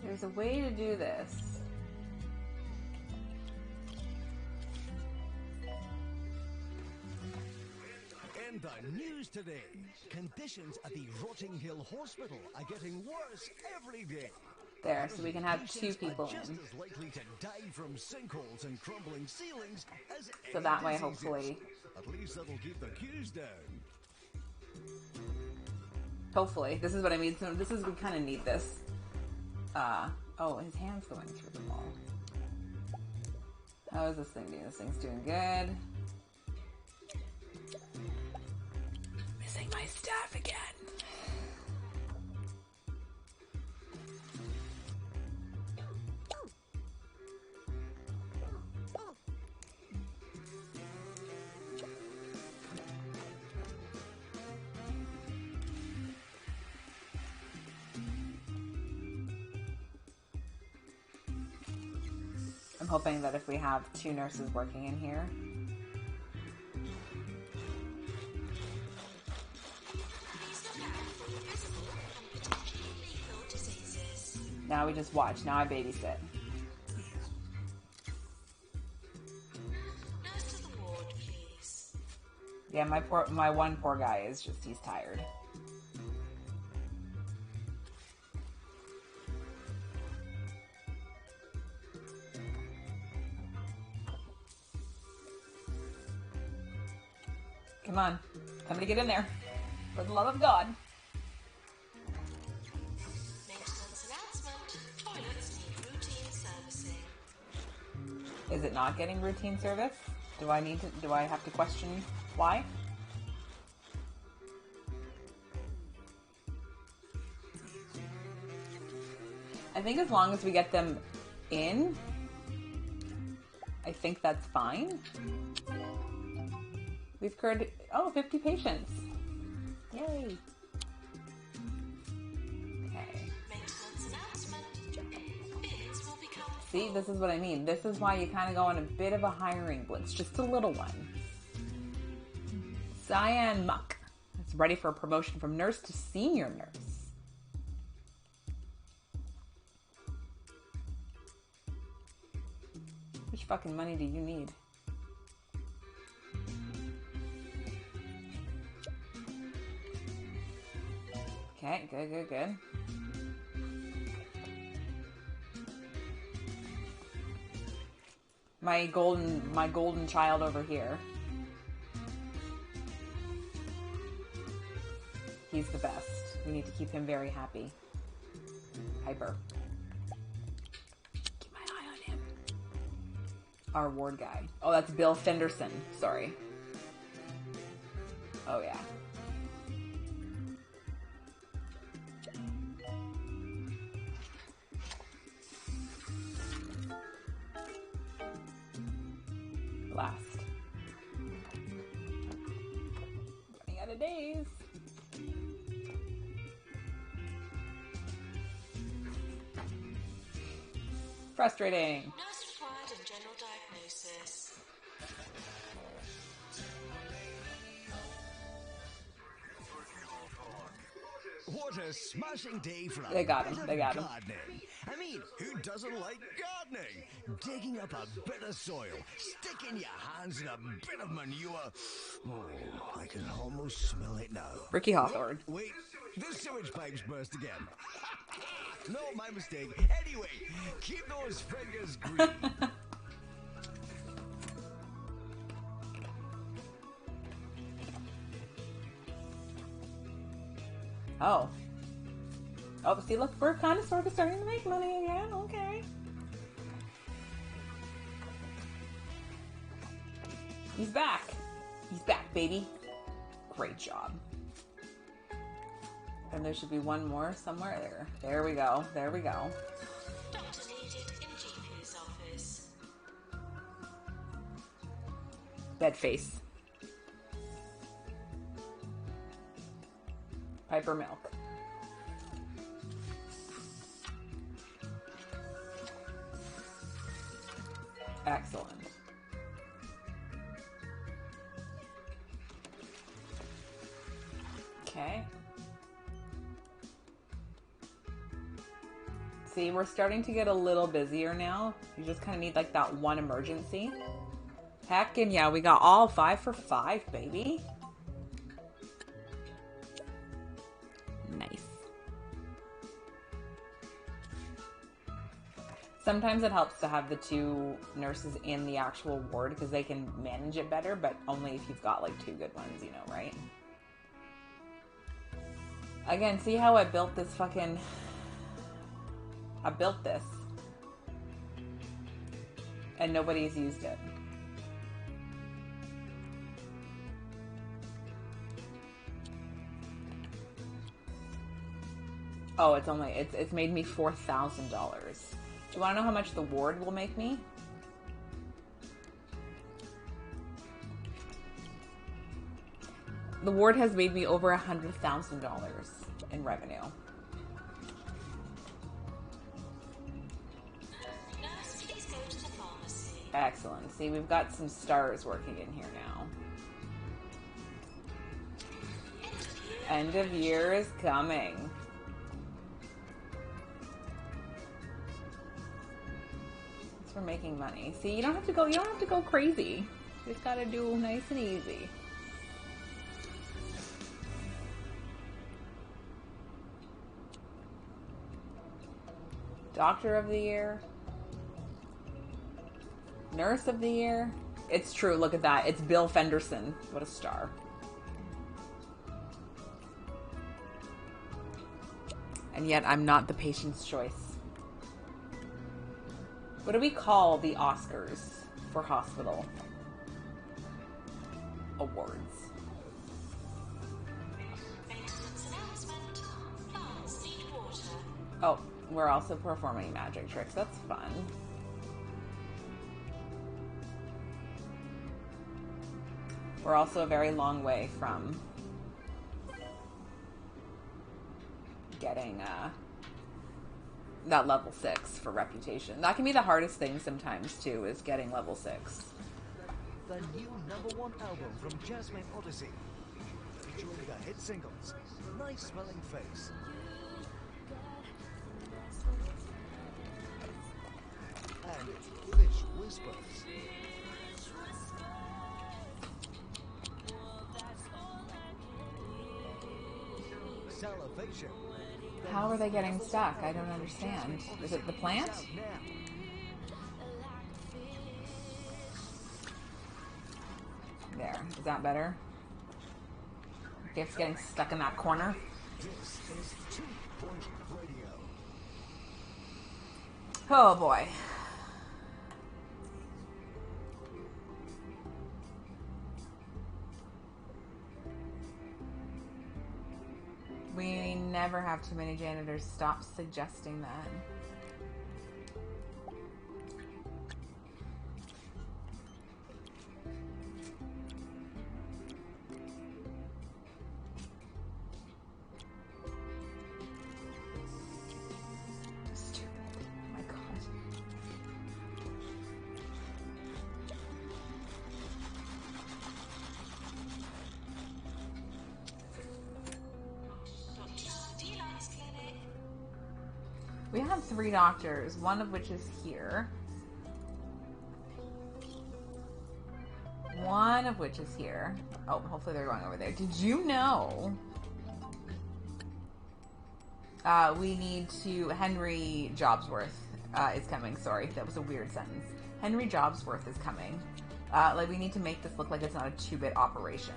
There's a way to do this. In the news today, conditions at the Rotting Hill Hospital are getting worse every day. There, so we can have 2 Patients people are just in. as likely to die from sinkholes and crumbling ceilings as So any that way, diseases. hopefully... At least that'll keep the queues down. Hopefully. This is what I mean. So this is... We kind of need this. Oh, his hand's going through the wall. How is this thing doing? This thing's doing good. Missing my staff again. I'm hoping that if we have 2 nurses working in here, Please look out for invisible and potentially lethal diseases. now we just watch. Now I babysit. Nurse to the ward, please. Yeah, my one poor guy is just, he's tired. Come on. Somebody get in there. For the love of God. Maintenance announcement. Toilets need routine servicing. Is it not getting routine service? Do I have to question why? I think as long as we get them in, I think that's fine. We've cured, 50 patients. Yay. Okay. Maintenance announcement. Bins will become See, full. this is what I mean. This is why you kind of go on a bit of a hiring blitz. Just a little one. Cyan Muck is ready for a promotion from nurse to senior nurse. How much fucking money do you need? Okay, good. My golden child over here. He's the best. We need to keep him very happy. Hyper. Keep my eye on him. Our ward guy. Oh, that's Bill Fenderson. Sorry. Oh, yeah. Last. Running out of days. Frustrating. Nurse required in general diagnosis. What a smashing day for a They got him, bit of they got him. gardening. I mean, who doesn't like gardening? Digging up a bit of soil, sticking your hands in a bit of manure. Oh, I can almost smell it now. Ricky Hawthorne. Wait, the sewage pipes burst again. No, my mistake. Anyway, keep those fingers green. Oh. Oh, see, look, we're kind of sort of starting to make money again. Okay. He's back. He's back, baby. Great job. And there should be one more somewhere there. There we go. There we go. Doctor needed in GP's office. Bed face. Piper milk. Excellent. Okay. See, we're starting to get a little busier now. You just kind of need like that one emergency. Heck, and yeah, we got all 5 for 5, baby. Nice. Sometimes it helps to have the 2 nurses in the actual ward because they can manage it better, but only if you've got like 2 good ones, you know, right? Again, see how I built this fucking... I built this. And nobody's used it. Oh, it's made me $4,000. Do you want to know how much the ward will make me? The ward has made me over $100,000 in revenue. Nurse, please go to the pharmacy. Excellent. See, we've got some stars working in here now. End of year is coming. It's for making money. See, you don't have to go crazy. You just gotta do nice and easy. Doctor of the Year. Nurse of the Year. It's true, look at that. It's Bill Fenderson. What a star. And yet I'm not the patient's choice. What do we call the Oscars for hospital awards? Maintenance announcement. Plants need water. Oh, we're also performing magic tricks. That's fun. We're also a very long way from getting that level 6 for reputation. That can be the hardest thing sometimes too, is getting level 6. The new #1 album from Jasmine Odyssey, featuring the hit singles Nice Smelling Face and Fish Whispers. Salivation. How are they getting stuck? I don't understand. Is it the plant? Out now. There. Is that better? It's getting stuck in that corner. This is 2 Point Radio. Oh boy. never have too many janitors. Stop suggesting that. Stupid. Oh my god. We have 3 doctors, one of which is here. One of which is here. Oh, hopefully they're going over there. Did you know? We need to... Henry Jobsworth is coming. Sorry, that was a weird sentence. Henry Jobsworth is coming. Like, we need to make this look like it's not a 2-bit operation.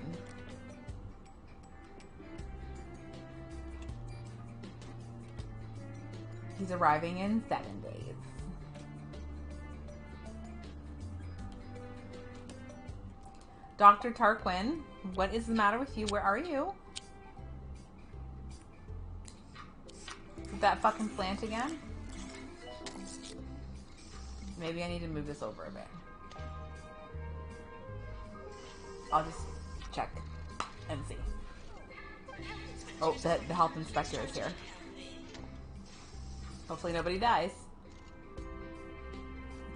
He's arriving in 7 days. Dr. Tarquin, what is the matter with you? Where are you? Is that fucking plant again? Maybe I need to move this over a bit. I'll just check and see. Oh, the health inspector is here. Hopefully nobody dies.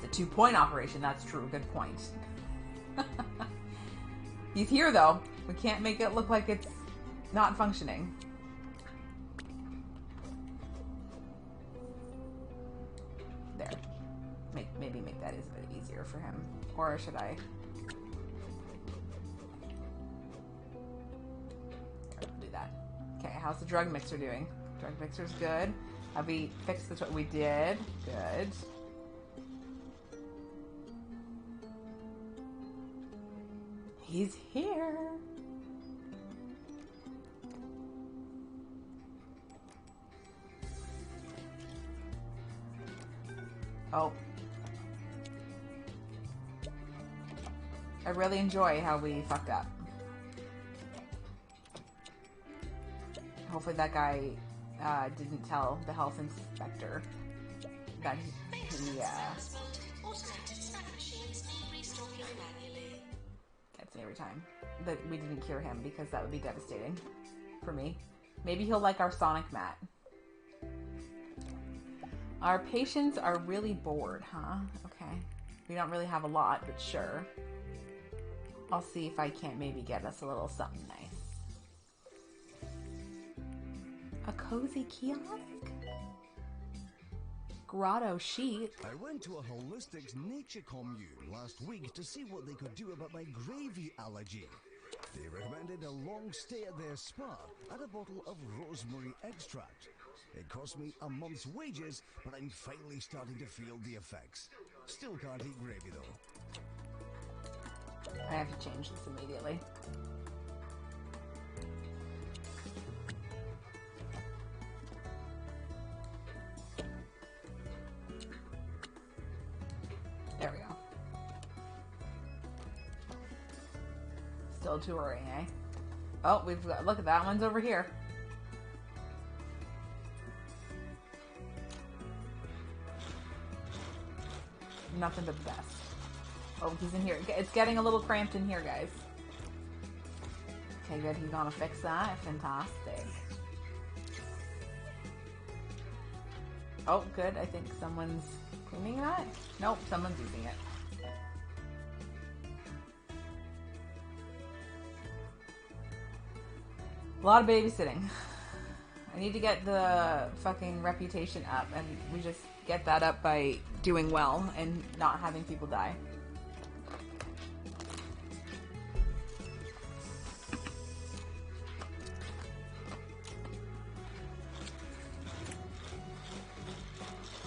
It's a 2-point operation, that's true. Good point. He's here, though. We can't make it look like it's not functioning. There. Maybe make that a bit easier for him. Or should I? Do that. Okay, how's the drug mixer doing? Drug mixer's good. Have we fixed the... We did. Good. He's here. Oh. I really enjoy how we fucked up. Hopefully that guy didn't tell the health inspector that he gets me every time. That we didn't cure him, because that would be devastating for me. Maybe he'll like our Sonic mat. Our patients are really bored, huh? Okay. We don't really have a lot, but sure. I'll see if I can't maybe get us a little something nice. A cozy kiosk? Grotto sheet. I went to a holistics nature commune last week to see what they could do about my gravy allergy. They recommended a long stay at their spa and a bottle of rosemary extract. It cost me a month's wages, but I'm finally starting to feel the effects. Still can't eat gravy though. I have to change this immediately. There we go. Still touring, eh? Oh, we've got, look at that one's over here. Nothing but the best. Oh, he's in here. It's getting a little cramped in here, guys. Okay, good. He's gonna fix that. Fantastic. Oh, good. I think someone's cleaning that. Nope, someone's using it. A lot of babysitting. I need to get the fucking reputation up, and we just get that up by doing well and not having people die.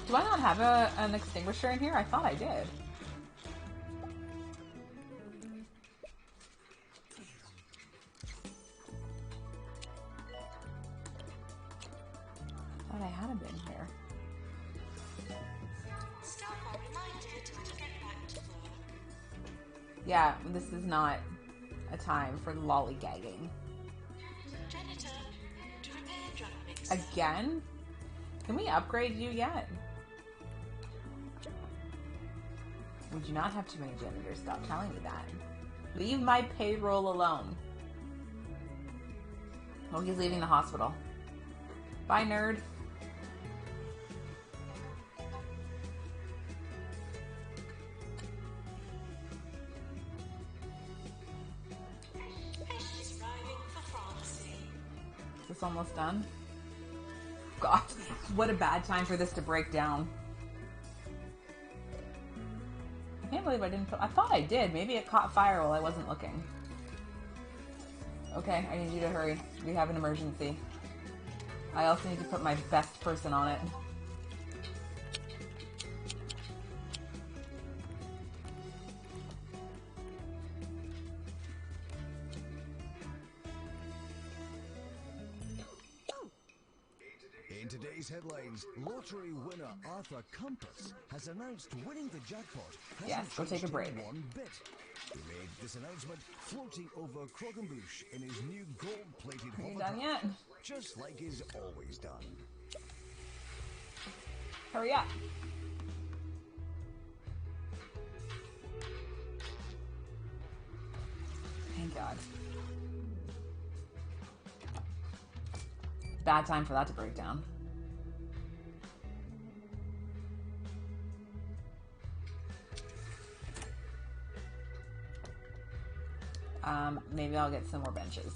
Do I not have an extinguisher in here? I thought I did. I thought I had a bin here. Staff are reminded to get back to work. Yeah, this is not a time for lollygagging. Janitor, to repair drug mixer. Again? Can we upgrade you yet? We do not have too many janitors. Stop telling me that. Leave my payroll alone. Oh, he's leaving the hospital. Bye, nerd. Patients arriving for pharmacy. Is this almost done? God, what a bad time for this to break down. I can't believe I didn't put... I thought I did. Maybe it caught fire while I wasn't looking. Okay, I need you to hurry. We have an emergency. I also need to put my best person on it. In today's headlines, lottery winner Arthur Compass has announced winning the jackpot hasn't Yes, go take a changed break. him one bit. He made this announcement floating over Crogenbush in his new gold-plated Are you hovercraft, done yet? just like he's always done. Hurry up. Thank God. Bad time for that to break down. Maybe I'll get some more benches.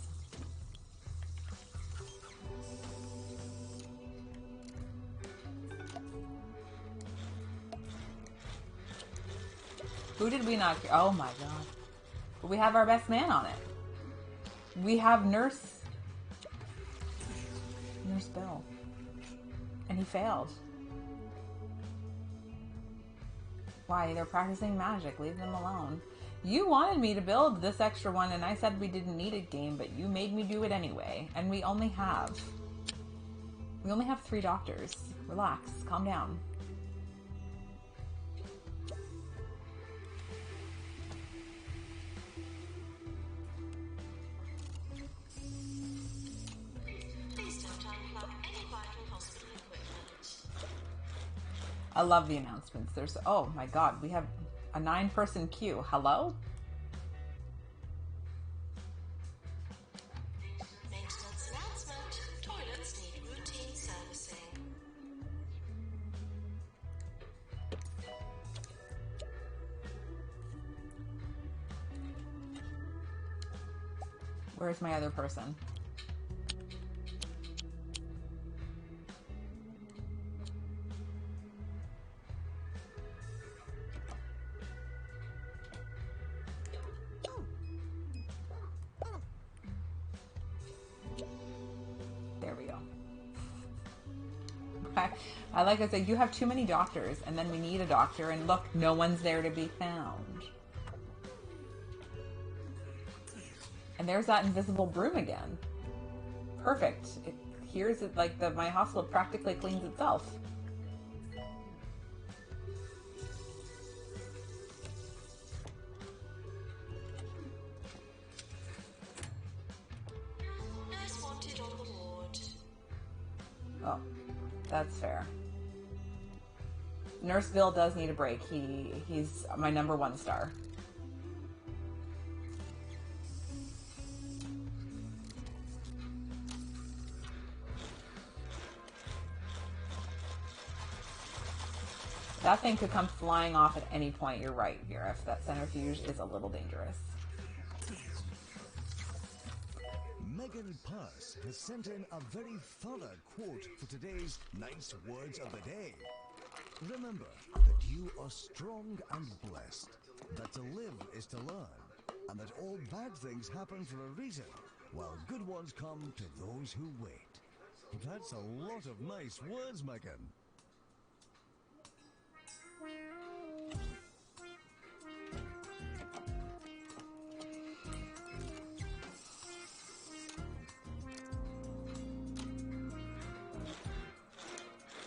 Who did we not... Oh my God. But we have our best man on it. We have Nurse Bill. And he failed. Why? They're practicing magic. Leave them alone. You wanted me to build this extra one, and I said we didn't need a game, but you made me do it anyway. And we only have 3 doctors. Relax. Calm down. Please don't unplug any vital hospital equipment. I love the announcements. There's... Oh my God. We have a 9-person queue. Hello? Maintenance announcement. Toilets need routine servicing. Where's my other person? There we go. I like I said, you have too many doctors, and then we need a doctor, and look, no one's there to be found. And there's that invisible broom again. Perfect. Here's it, like my hospital practically cleans itself. Nurse wanted on the ward. Oh, that's fair. Nurse Bill does need a break. He's my number 1 star. That thing could come flying off at any point. You're right, Vera. That centrifuge is a little dangerous. Megan Purse has sent in a very thorough quote for today's Nice Words of the Day. Remember that you are strong and blessed, that to live is to learn, and that all bad things happen for a reason, while good ones come to those who wait. That's a lot of nice words, Megan.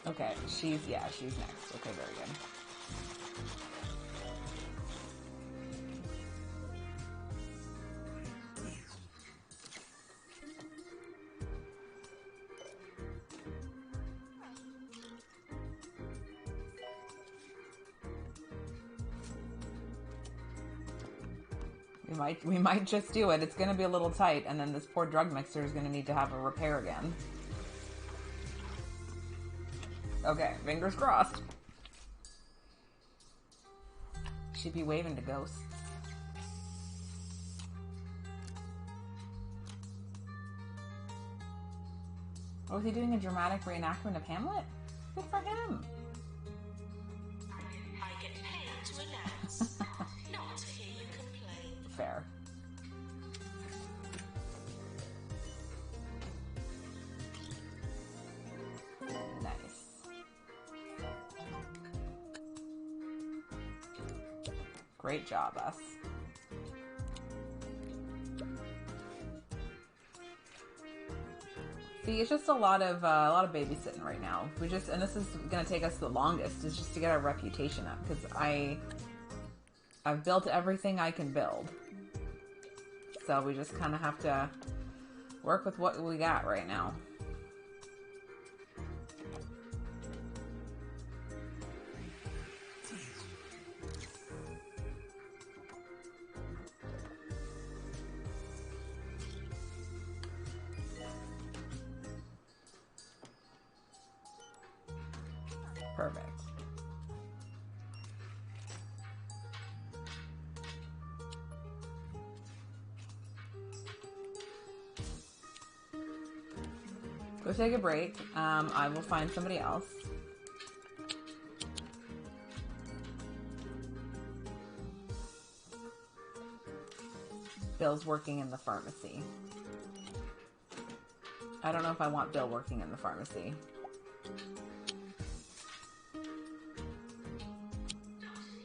Okay, she's next. Okay, very good. We might just do it. It's going to be a little tight, and then this poor drug mixer is going to need to have a repair again. Okay, fingers crossed. She'd be waving to ghosts. Oh, is he doing a dramatic reenactment of Hamlet? Good for him. I get paid to announce, not to hear you complain. Fair. Nice. Great job, us. See, it's just a lot of babysitting right now. And this is gonna take us the longest, is just to get our reputation up, because I've built everything I can build. So we just kind of have to work with what we got right now. Perfect. Go take a break. I will find somebody else. Bill's working in the pharmacy. I don't know if I want Bill working in the pharmacy.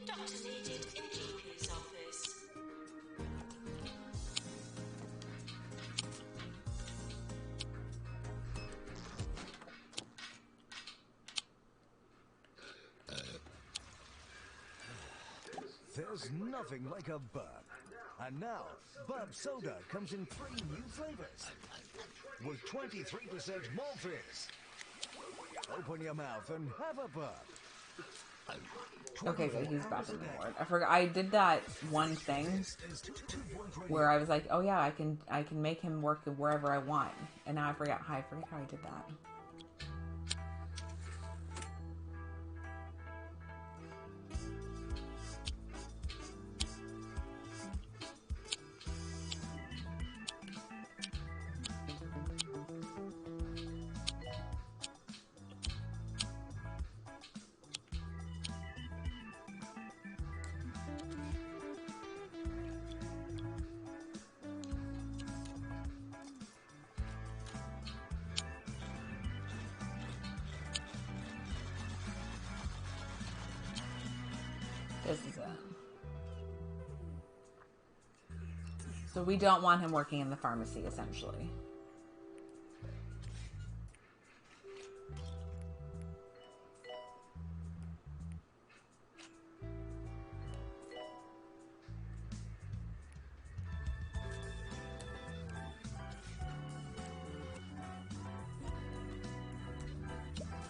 Doctor needed in GP's office. There's nothing like a burp. And now, Burp Soda comes in 3 new flavors. With 23% maltose. Open your mouth and have a burp. Okay, so he's back in the ward. I forgot. I did that one thing where I was like, "Oh yeah, I can make him work wherever I want," and now I forget how I did that. This is it. So we don't want him working in the pharmacy, essentially.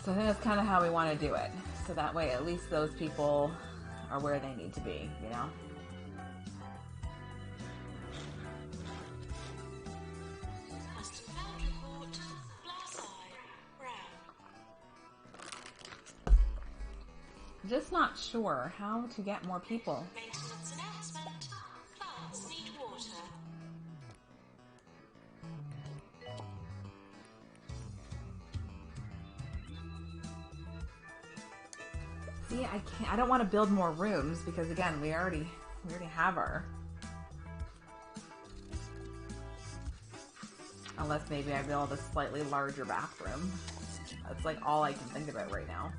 So I think that's kind of how we want to do it. So that way, at least those people are where they need to be, you know? Custom found report. Glass eye. Brown. I'm just not sure how to get more people. Maintenance announcement. Plants need water. See, I don't want to build more rooms because again, we already have our. Unless maybe I build a slightly larger bathroom. That's like all I can think about right now.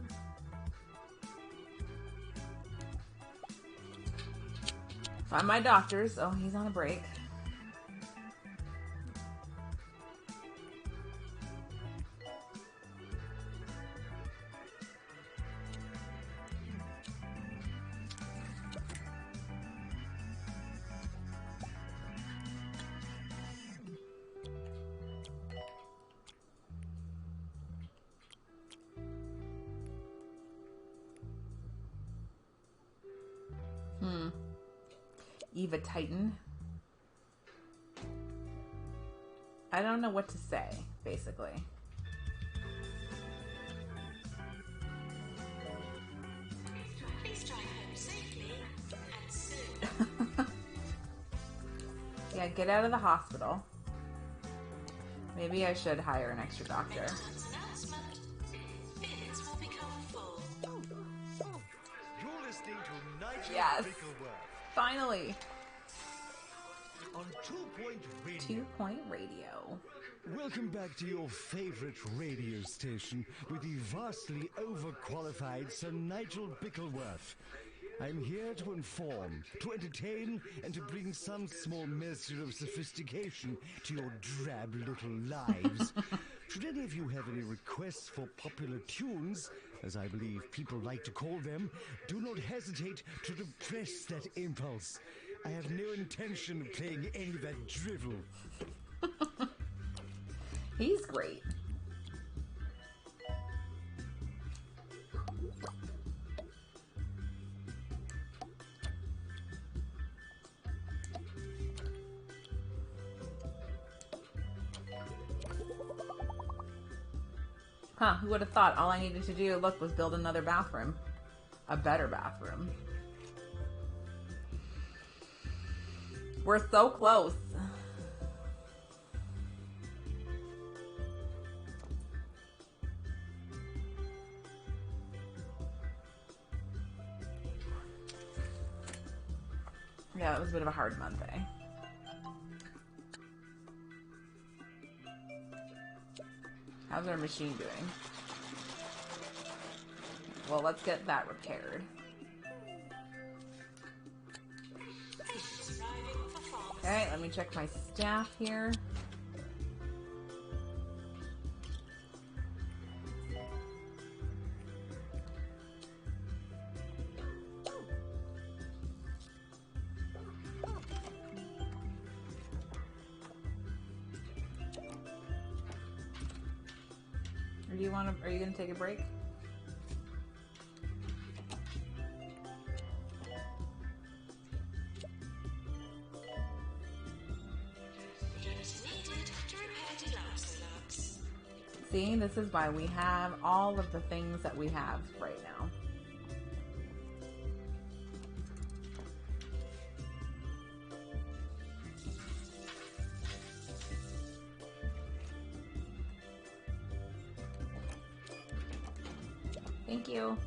Find my doctors. Oh, he's on a break. Eva Titan. I don't know what to say, basically. Please drive home safely and soon. Yeah, get out of the hospital. Maybe I should hire an extra doctor. Next announcement. Bins will become full. You're listening to Nigel Yes. Bickleworth Finally! on 2 Point Radio. 2 Point Radio. Welcome back to your favorite radio station with the vastly overqualified Sir Nigel Bickleworth. I'm here to inform, to entertain, and to bring some small measure of sophistication to your drab little lives. Should any of you have any requests for popular tunes, as I believe people like to call them, do not hesitate to repress that impulse. I have no intention of playing any of that drivel. He's great. Huh, who would have thought all I needed to do, look, was build another bathroom. A better bathroom. We're so close. Yeah, it was a bit of a hard month, eh? How's our machine doing? Well, let's get that repaired. Patients arriving for pharmacy. Okay, let me check my staff here. Or do you want to? Are you going to take a break? Unit needed to repair Dilapsolux. See, this is why we have all of the things that we have right now. Thank you.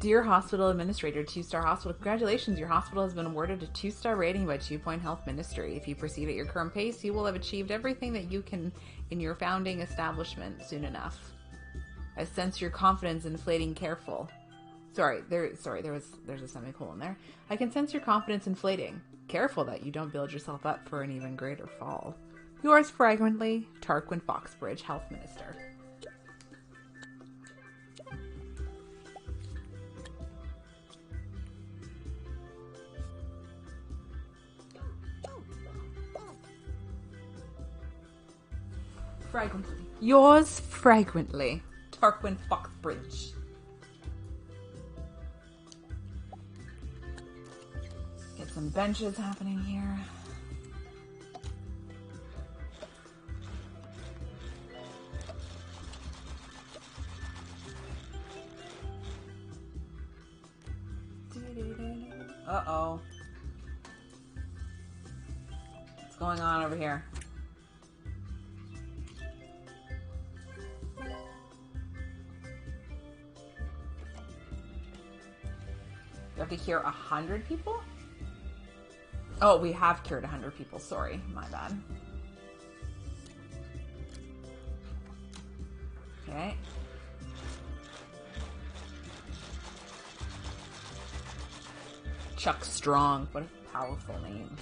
Dear Hospital Administrator, 2-Star Hospital, congratulations, your hospital has been awarded a 2-star rating by 2 Point Health Ministry. If you proceed at your current pace, you will have achieved everything that you can in your founding establishment soon enough. I sense your confidence inflating careful. There's a semicolon there. I can sense your confidence inflating. Careful that you don't build yourself up for an even greater fall. Yours fragrantly, Tarquin Foxbridge, Health Minister. Fragrantly. Yours fragrantly, Tarquin Foxbridge. Get some benches happening here. Uh-oh. What's going on over here? You have to cure 100 people? Oh, we have cured 100 people. Sorry, my bad. Okay. Chuck Strong. What a powerful name.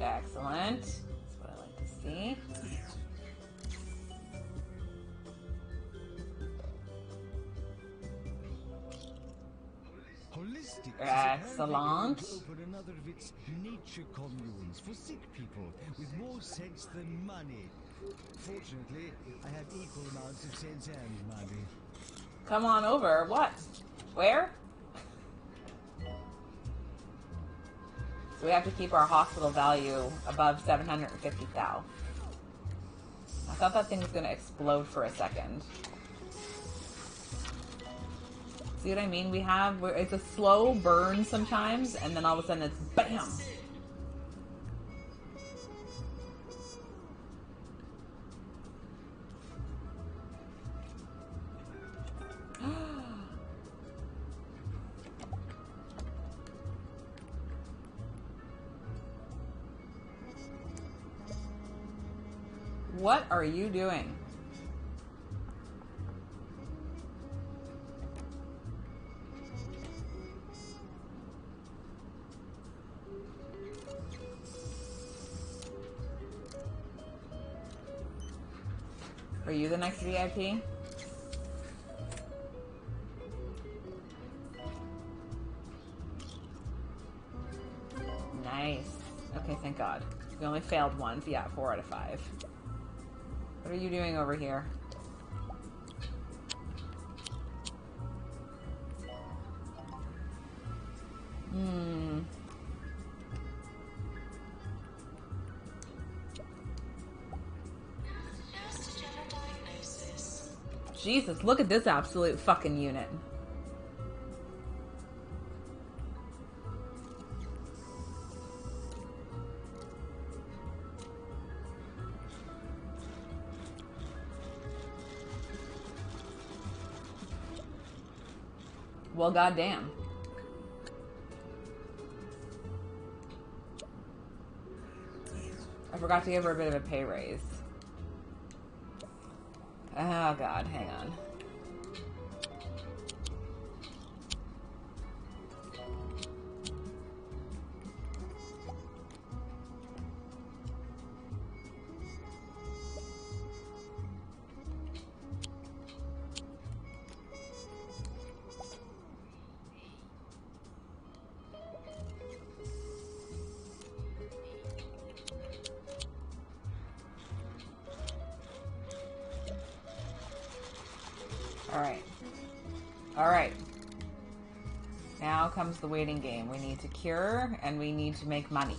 Excellent. That's what I like to see. Logistics is apparently going Excellent. to open another of its nature communes for sick people with more sense than money. Fortunately, I have equal amounts of sense and money. Come on over. What? Where? So we have to keep our hospital value above 750,000. I thought that thing was going to explode for a second. See what I mean? It's a slow burn sometimes, and then all of a sudden it's BAM! What are you doing? Are you the next VIP? Nice. Okay, thank God. We only failed once. Yeah, 4 out of 5. What are you doing over here? Just a general diagnosis. Jesus, look at this absolute fucking unit. Well, goddamn. I forgot to give her a bit of a pay raise. Oh God, hang on. Alright. Alright. Now comes the waiting game. We need to cure and we need to make money.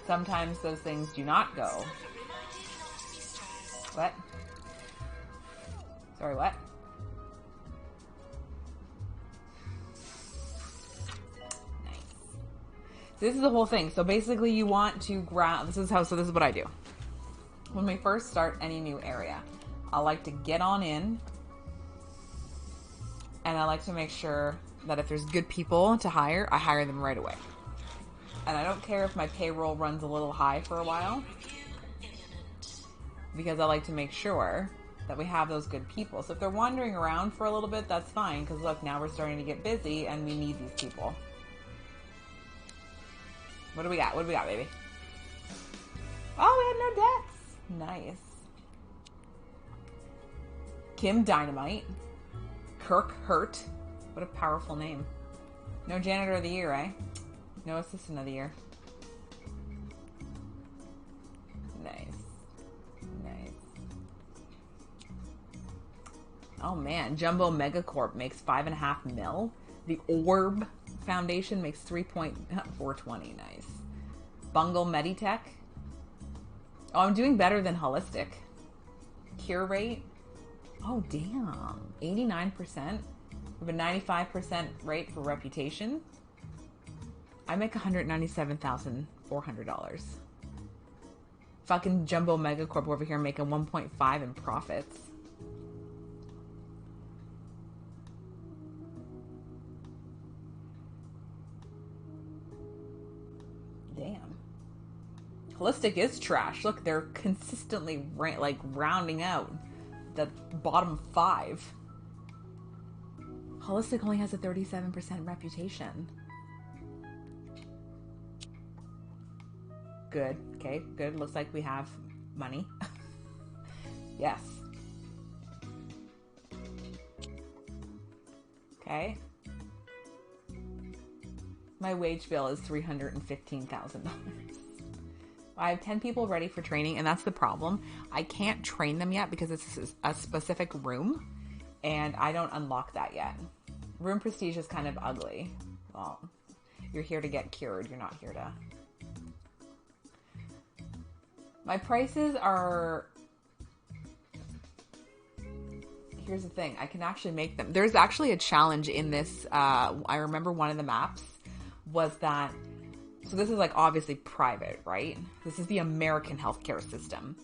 Sometimes those things do not go. What? Sorry, what? Nice. So this is the whole thing. So basically you want to grab... this is what I do. When we first start any new area, I like to get on in, and I like to make sure that if there's good people to hire, I hire them right away. And I don't care if my payroll runs a little high for a while, because I like to make sure that we have those good people. So if they're wandering around for a little bit, that's fine, because look, now we're starting to get busy, and we need these people. What do we got? What do we got, baby? Oh, we had no deaths. Nice. Kim Dynamite. Kirk Hurt. What a powerful name. No janitor of the year, eh? No assistant of the year. Nice. Nice. Oh man, Jumbo Megacorp makes 5.5 mil. The Orb Foundation makes 420. Nice. Bungle Meditech. Oh, I'm doing better than Holistic. Cure rate. Oh, damn. 89%. We have a 95% rate for reputation. I make $197,400. Fucking Jumbo Megacorp over here making 1.5 in profits. Damn. Holistic is trash. Look, they're consistently rounding out the bottom 5. Holistic only has a 37% reputation. Good. Okay, good. Looks like we have money. Yes. Okay. My wage bill is $315,000. I have 10 people ready for training, and that's the problem. I can't train them yet because it's a specific room, and I don't unlock that yet. Room prestige is kind of ugly. Well, you're here to get cured. You're not here to... My prices are... Here's the thing. I can actually make them. There's actually a challenge in this. I remember one of the maps was that... So this is like obviously private, right? This is the American healthcare system.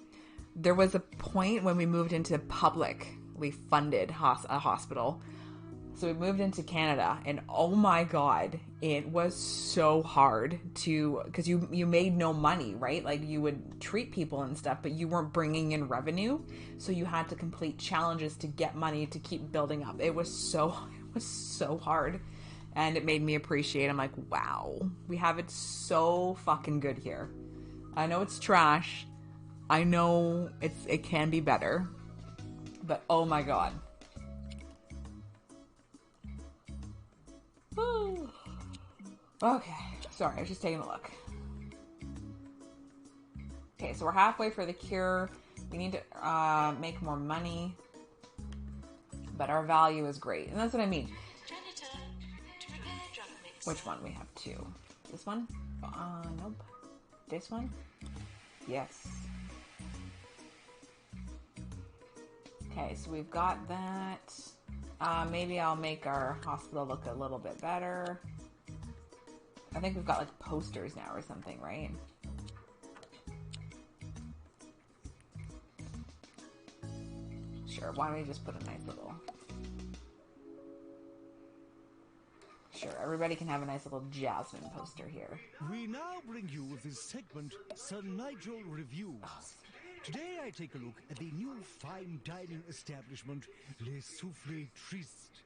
There was a point when we moved into publicly funded a hospital. So we moved into Canada, and oh my God, it was so hard to, because you made no money, right? Like you would treat people and stuff, but you weren't bringing in revenue. So you had to complete challenges to get money to keep building up. It was so hard. And it made me appreciate, I'm like, wow, we have it so fucking good here. I know it's trash. I know it can be better. But oh my God. Woo. Okay, sorry, I was just taking a look. Okay, so we're halfway for the cure. We need to make more money. But our value is great. And that's what I mean. Which one? We have two. This one? Nope. This one? Yes. Okay, so we've got that. Maybe I'll make our hospital look a little bit better. I think we've got like posters now or something, right? Sure, why don't we just put a nice little... Sure, everybody can have a nice little Jasmine poster here. We now bring you this segment, Sir Nigel Reviews. Today I take a look at the new fine dining establishment, Les Soufflés Tristes.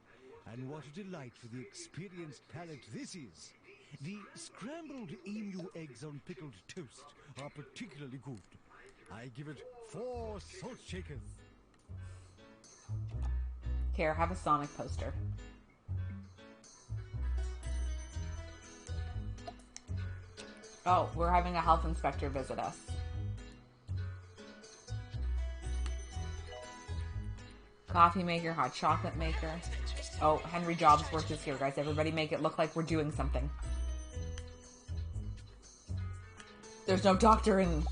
And what a delight for the experienced palate this is. The scrambled emu eggs on pickled toast are particularly good. I give it 4 salt shakers. Here, have a Sonic poster. Oh, we're having a health inspector visit us. Coffee maker, hot chocolate maker. Oh, Henry Jobsworth is here, guys. Everybody make it look like we're doing something. There's no doctor in...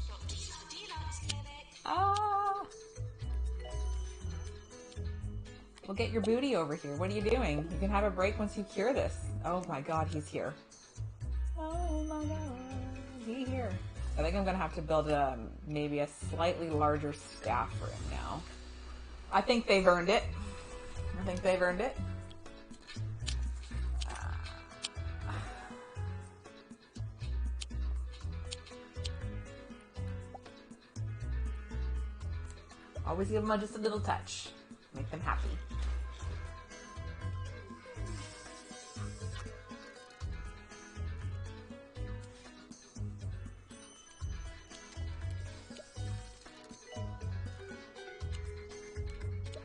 Ah! Well, get your booty over here. What are you doing? You can have a break once you cure this. Oh my God, he's here. Oh my God. He here. I think I'm gonna have to build maybe a slightly larger staff for him now. I think they've earned it. I think they've earned it. Always give them just a little touch. Make them happy.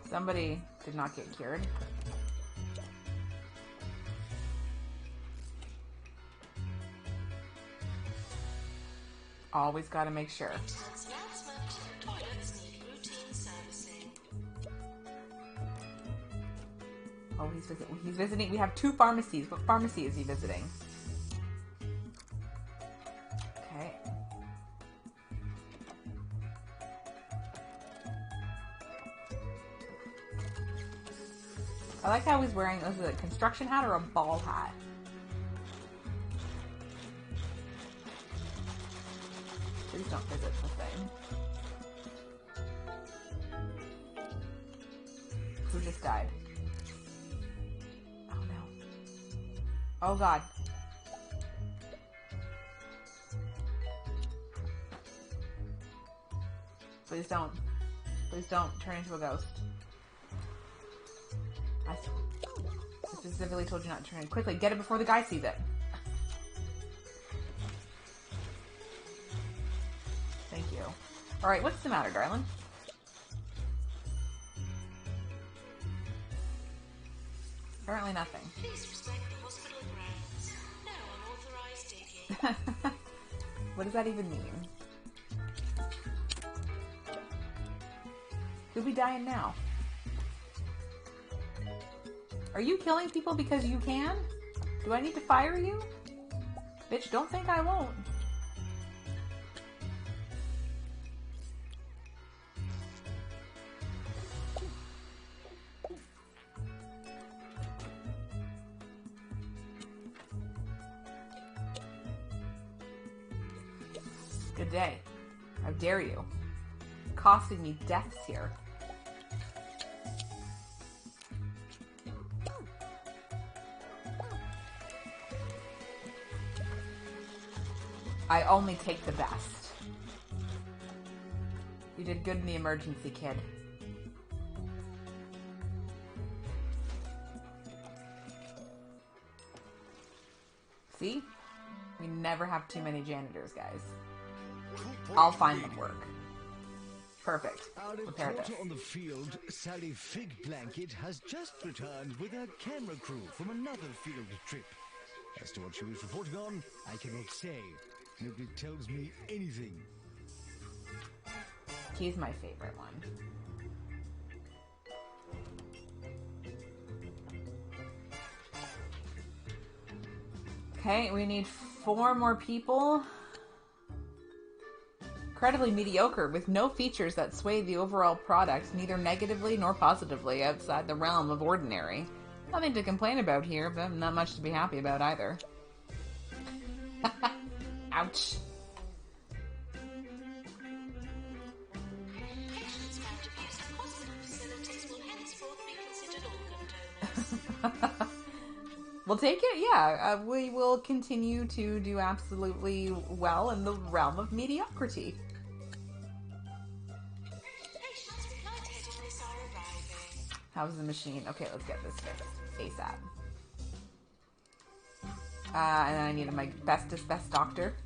Somebody did not get cured. Always got to make sure. Oh, he's visiting. We have 2 pharmacies. What pharmacy is he visiting? Okay. I like how he's wearing, is it a construction hat or a ball hat? Please don't visit the thing. Who just died? Oh no. Oh God. Please don't. Please don't turn into a ghost. I specifically told you not to turn in. Quickly, get it before the guy sees it. Thank you. Alright, what's the matter, darling? Apparently nothing. Please respect the hospital grounds. No unauthorized digging. What does that even mean? Who'd be dying now? Are you killing people because you can? Do I need to fire you? Bitch, don't think I won't. Good day. How dare you? Costing me deaths here. I only take the best. You did good in the emergency, kid. See? We never have too many janitors, guys. I'll find them work. Perfect. Our Repair this. reporter on the field, Sally Fig Blanket, has just returned with her camera crew from another field trip. As to what she was reporting on, I cannot say. Nobody tells me anything. He's my favorite one. Okay, we need 4 more people. Incredibly mediocre, with no features that sway the overall product, neither negatively nor positively, outside the realm of ordinary. Nothing to complain about here, but not much to be happy about either. Ouch. Patients found abusing hospital facilities will henceforth be considered organ donors. We'll take it, yeah. We will continue to do absolutely well in the realm of mediocrity. Patients with lightheadedness are arriving. How's the machine? Okay, let's get this fixed ASAP. And then I need my best doctor.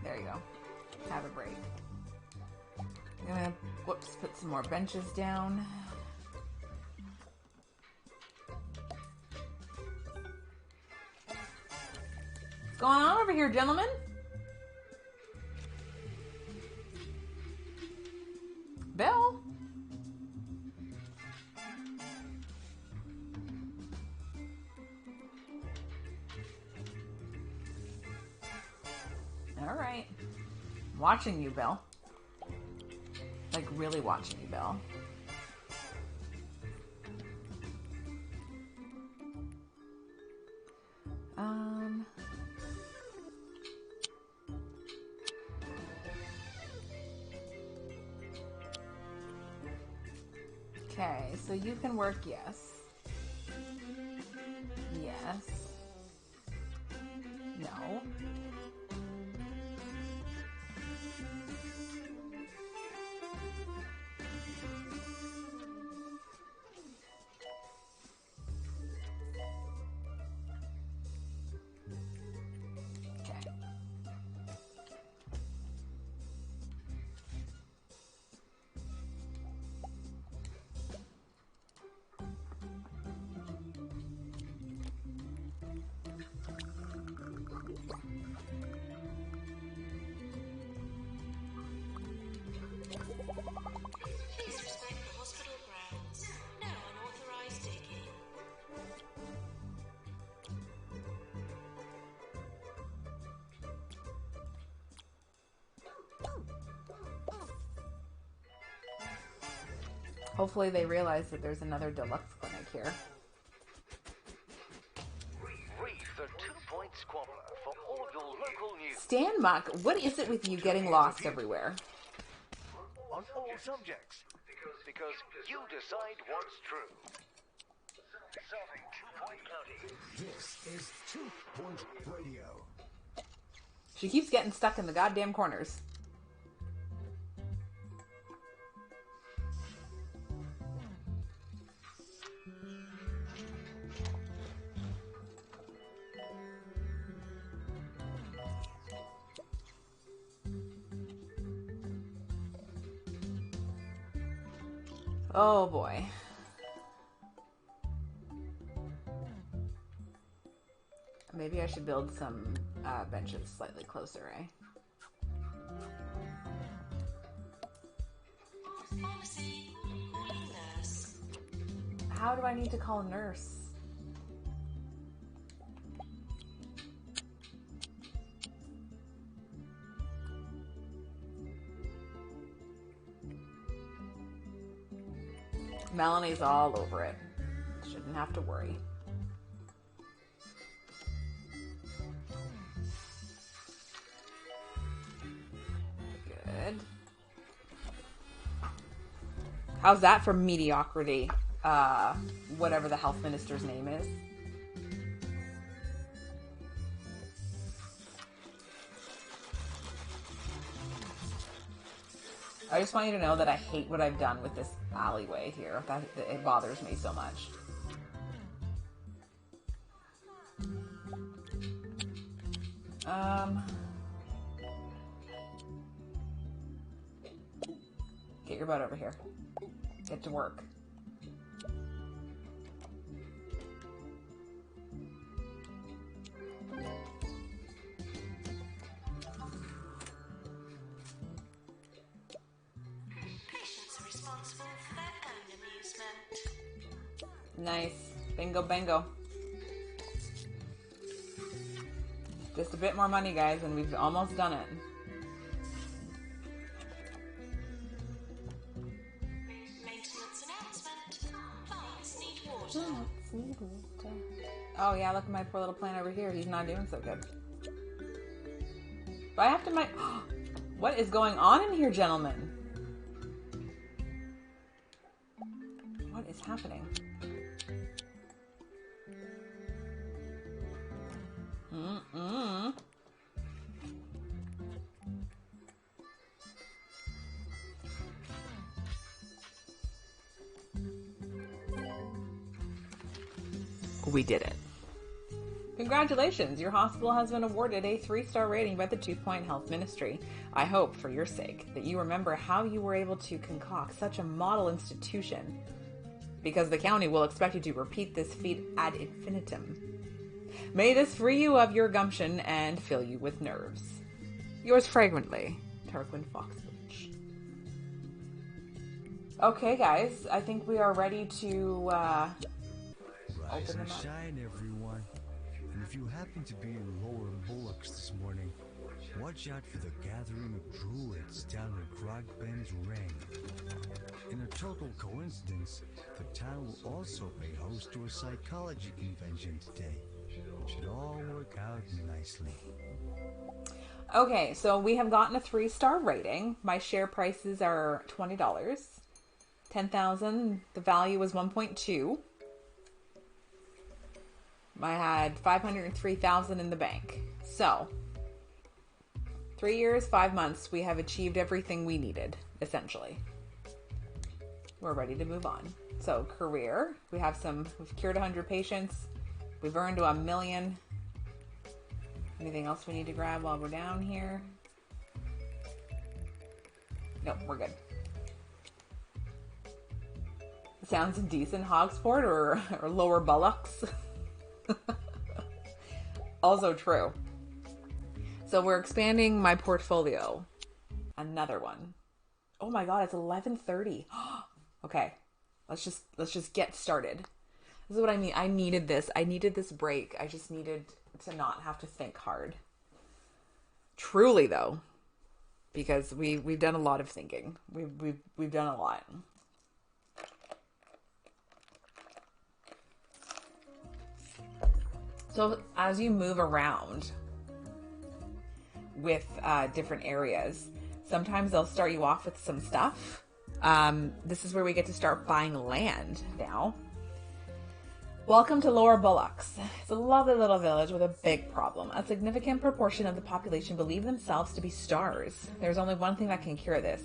There you go. Have a break. I'm gonna, put some more benches down. What's going on over here, gentlemen? Bill? Alright. Watching you, Bill. Like, really watching you, Bill. Okay, so you can work, yes. Yes. No. Okay. Please respect the hospital grounds. No unauthorized digging. Hopefully they realize that there's another deluxe clinic here. Read the 2-point squabbler for all your local news Stan Muck, what is it with you getting lost everywhere? on all subjects. Because you decide what's true. Serving 2-point county. This is 2-Point Radio. She keeps getting stuck in the goddamn corners. Oh boy. Maybe I should build some benches slightly closer, eh? Pharmacy, calling nurse. How do I need to call a nurse? Melanie's all over it. Shouldn't have to worry. Good. How's that for mediocrity? Whatever the health minister's name is. I just want you to know that I hate what I've done with this alleyway here. That it bothers me so much. Get your butt over here. Get to work. Patients are responsible for their own amusement. Nice. Bingo, bango. Just a bit more money, guys, and we've almost done it. Maintenance announcement. Plants need water. Oh yeah, look at my poor little plant over here. He's not doing so good. Do I have to What is going on in here, gentlemen? What is happening? We did it. Congratulations, your hospital has been awarded a 3-star rating by the 2 Point Health Ministry. I hope, for your sake, that you remember how you were able to concoct such a model institution, because the county will expect you to repeat this feat ad infinitum. May this free you of your gumption and fill you with nerves. Yours fragrantly, Tarquin Foxbridge. Okay, guys, I think we are ready to Rise open and them up. shine, everyone. And if you happen to be in Lower Bullocks this morning, watch out for the gathering of druids down at Grogben's Ring. In a total coincidence, the town will also pay host to a psychology convention today. It should all work out nicely. Okay, so we have gotten a 3-star rating. My share prices are $20. 10,000. The value was 1.2. I had 503,000 in the bank. So, 3 years, 5 months, we have achieved everything we needed, essentially. We're ready to move on. So, career, we've cured 100 patients. We've earned to $1 million. Anything else we need to grab while we're down here? Nope, we're good. Sounds decent, Hogsport or Lower Bullocks. Also true. So we're expanding my portfolio. Another one. Oh my god, it's 11:30. Okay. Let's just get started. This is what I mean. I needed this. I needed this break. I just needed to not have to think hard. Truly though, because we've done a lot of thinking. We've done a lot. So as you move around with different areas, sometimes they'll start you off with some stuff. This is where we get to start buying land now. Welcome to Lower Bullocks. It's a lovely little village with a big problem. A significant proportion of the population believe themselves to be stars. There's only one thing that can cure this: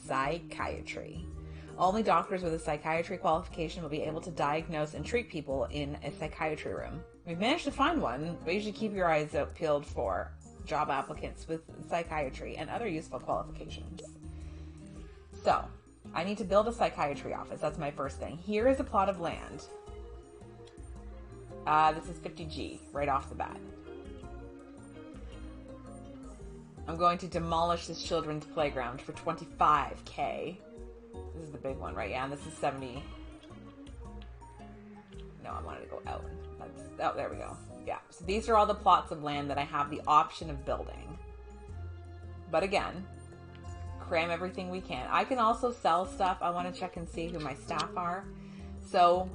psychiatry. Only doctors with a psychiatry qualification will be able to diagnose and treat people in a psychiatry room. We've managed to find one, but you should keep your eyes out peeled for job applicants with psychiatry and other useful qualifications. So, I need to build a psychiatry office. That's my first thing. Here is a plot of land. This is 50G right off the bat. I'm going to demolish this children's playground for 25K. This is the big one, right? Yeah, and this is 70. No, I wanted to go out. Oh, there we go. Yeah, so these are all the plots of land that I have the option of building. But again, cram everything we can. I can also sell stuff. I want to check and see who my staff are. So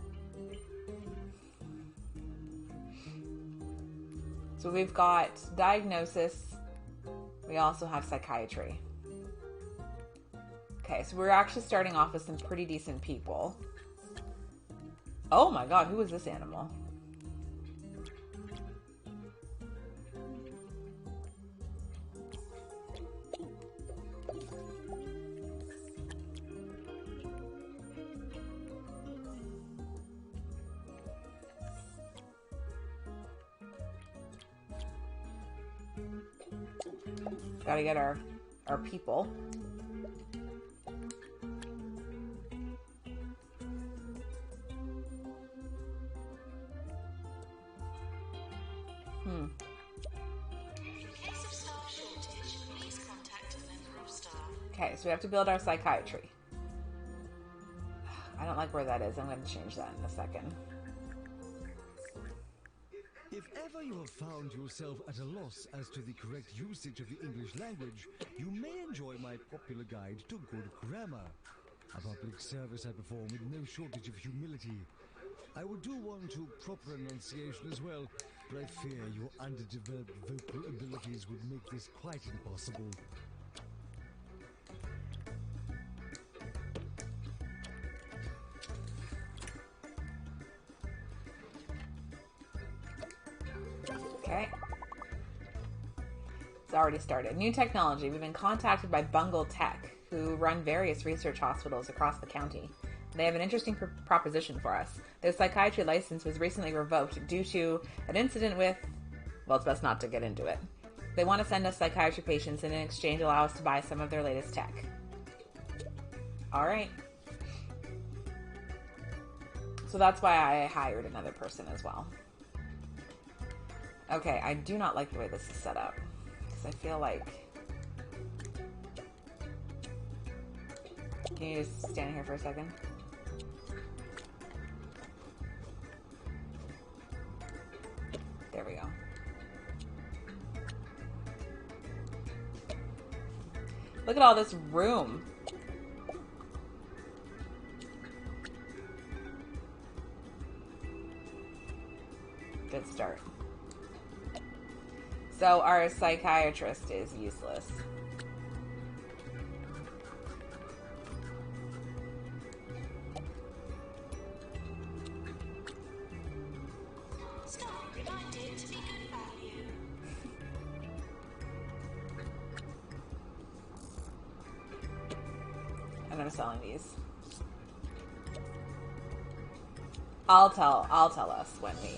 we've got diagnosis. We also have psychiatry. Okay, so we're actually starting off with some pretty decent people. Oh my god, who is this animal? Gotta get our people. In case of staff shortage, please contact a member of staff. Okay, so we have to build our psychiatry. I don't like where that is. I'm going to change that in a second. If ever you have found yourself at a loss as to the correct usage of the English language, you may enjoy my popular guide to good grammar. A public service I perform with no shortage of humility. I would do one to proper enunciation as well, but I fear your underdeveloped vocal abilities would make this quite impossible. Okay. It's already started. New technology. We've been contacted by Bungle Tech, who run various research hospitals across the county. They have an interesting proposition for us. Their psychiatry license was recently revoked due to an incident with... Well, it's best not to get into it. They want to send us psychiatry patients and in exchange allow us to buy some of their latest tech. Alright. So that's why I hired another person as well. Okay, I do not like the way this is set up. Because I feel like... Can you just stand here for a second? There we go. Look at all this room. Good start. So our psychiatrist is useless. Staff reminded to be good value. And I'm selling these. I'll tell us when we...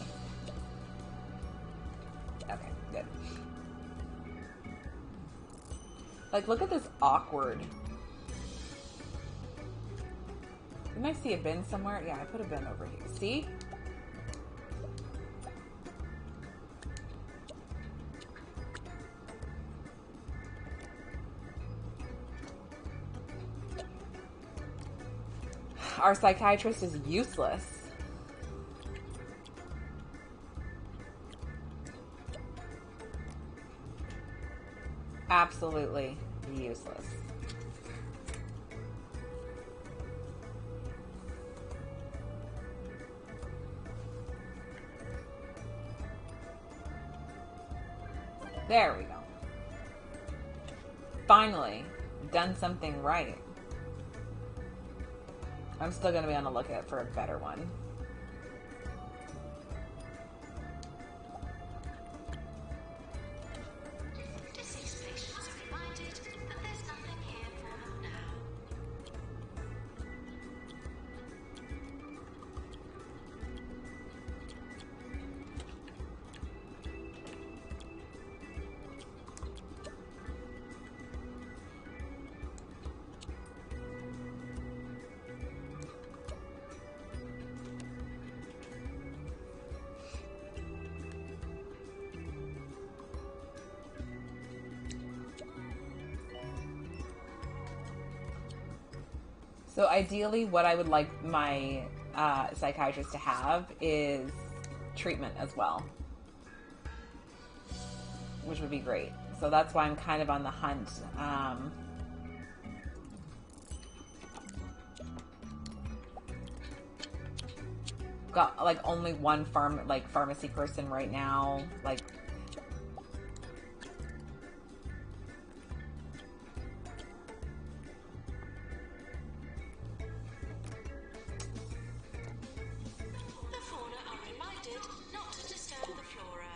Okay, good. Like, look at this awkward... Didn't I see a bin somewhere? Yeah, I put a bin over here. See? Our psychiatrist is useless. Absolutely useless. There we go. Finally, done something right. I'm still going to be on the lookout for a better one. Deceased patients are reminded that there's nothing here for them now. So ideally, what I would like my psychiatrist to have is treatment as well, which would be great. So that's why I'm kind of on the hunt. Got like only one pharmacy person right now. Like, The fauna are reminded not to disturb the flora.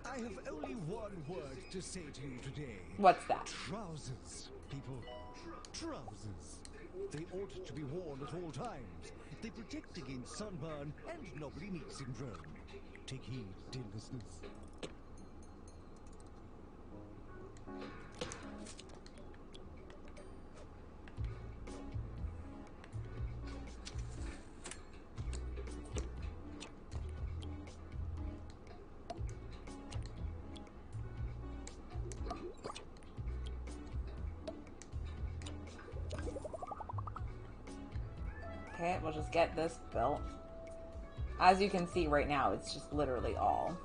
I have only one word to say to you today. what's that? Trousers, people. Trousers. They ought to be worn at all times. They protect against sunburn and nobody-knee syndrome. Take heed, dear listeners. Okay, we'll just get this built. As you can see right now, it's just literally all.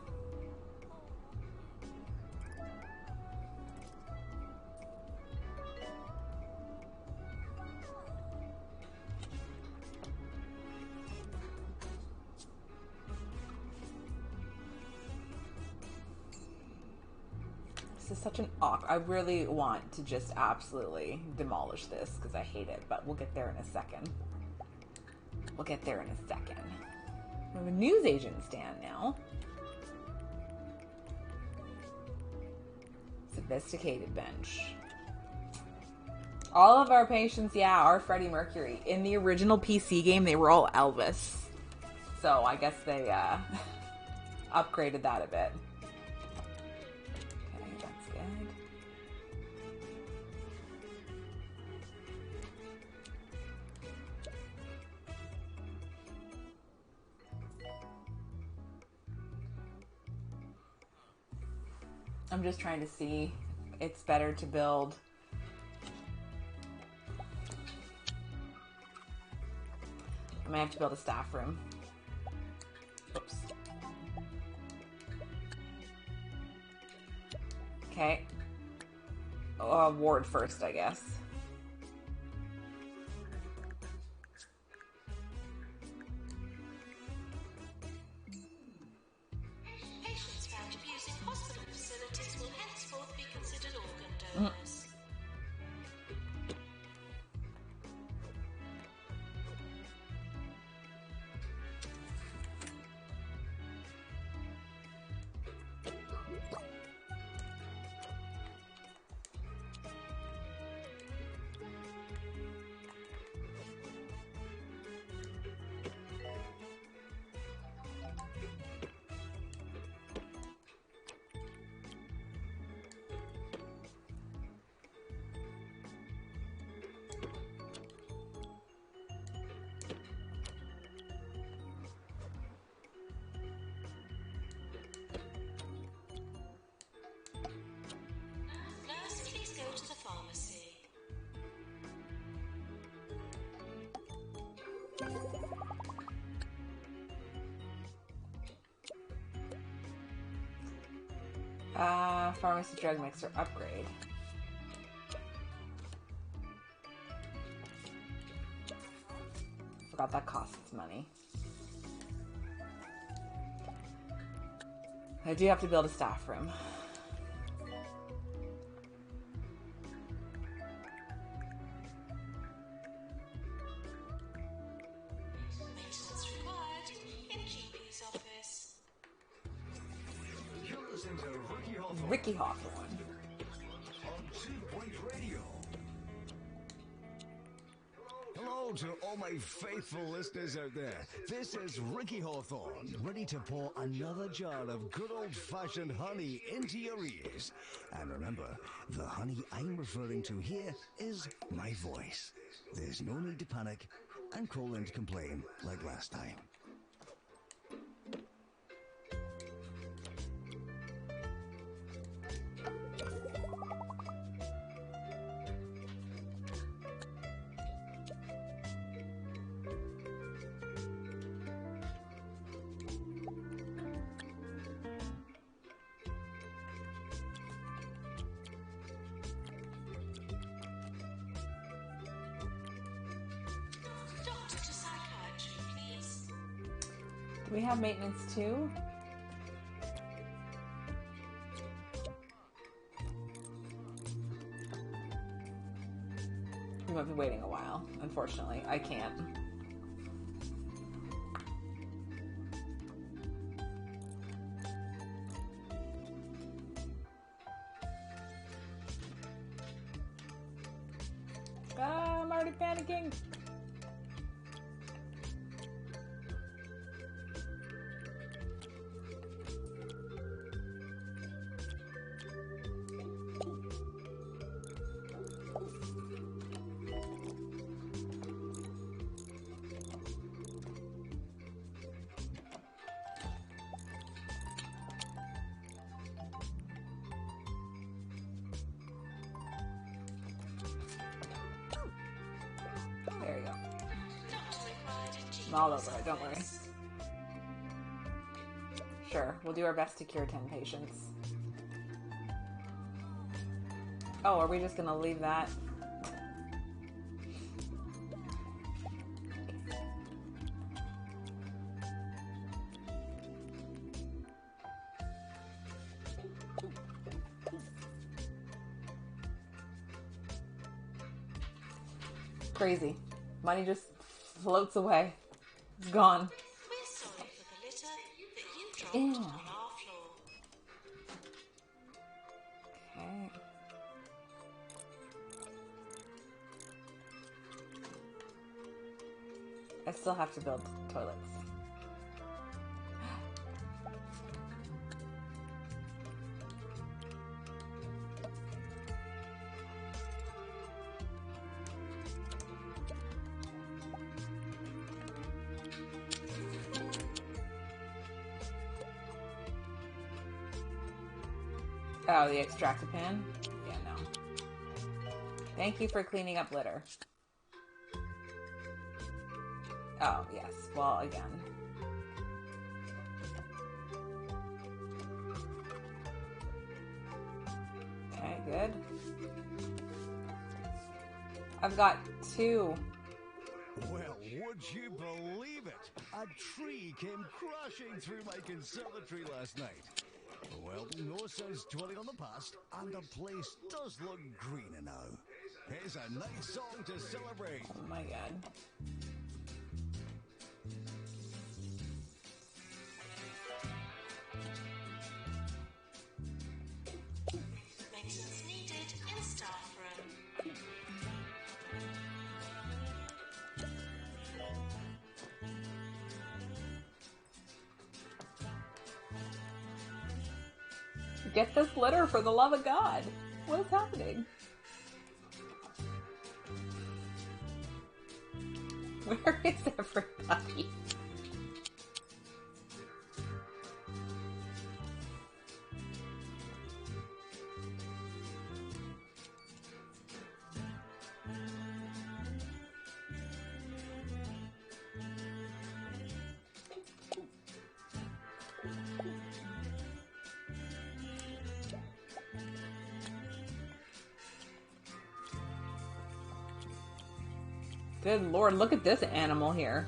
This is such an awkward... I really want to just absolutely demolish this because I hate it, but we'll get there in a second. We'll get there in a second. We have a newsagent stand now. Sophisticated bench. All of our patients, yeah, are Freddie Mercury. In the original PC game, they were all Elvis. So I guess they upgraded that a bit. Okay, that's good. I'm just trying to see if it's better to build. I might have to build a staff room. Oops. Okay. Ward first, I guess. Patients found abusing hospital facilities will henceforth be considered organ donors. Nurse, please go to the pharmacy. Pharmacy drug mixer upgrade. Forgot that costs money. I do have to build a staff room. Maintenance required in GP's office. You're listening to Ricky Hawthorne Ricky Hawthorne. on 2 Point Radio. Hello to all my faithful listeners out there. This is Ricky Hawthorne, ready to pour another jar of good old-fashioned honey into your ears. And remember, the honey I'm referring to here is my voice. There's no need to panic and call in to complain like last time. we have maintenance too? We might be waiting a while. Unfortunately, I can't. Ah, I'm already panicking. There you go. I'm all over it, don't worry. Sure, we'll do our best to cure 10 patients. Oh, are we just gonna leave that? Crazy. Money just floats away. It's gone. We're sorry for the litter that you dropped Ew. on our floor. Okay. I still have to build toilets. Oh, the extractapan? Yeah, no. Thank you for cleaning up litter. Oh, yes. Well, again. Okay, good. I've got 2. Well, would you believe it? A tree came crashing through my conservatory last night. Well, no sense dwelling on the past, and the place does look greener now. Here's a nice song to celebrate. Oh my god. Maintenance needed in staff room. Get this litter for the love of God. What is happening? Where is everybody? Good lord, look at this animal here.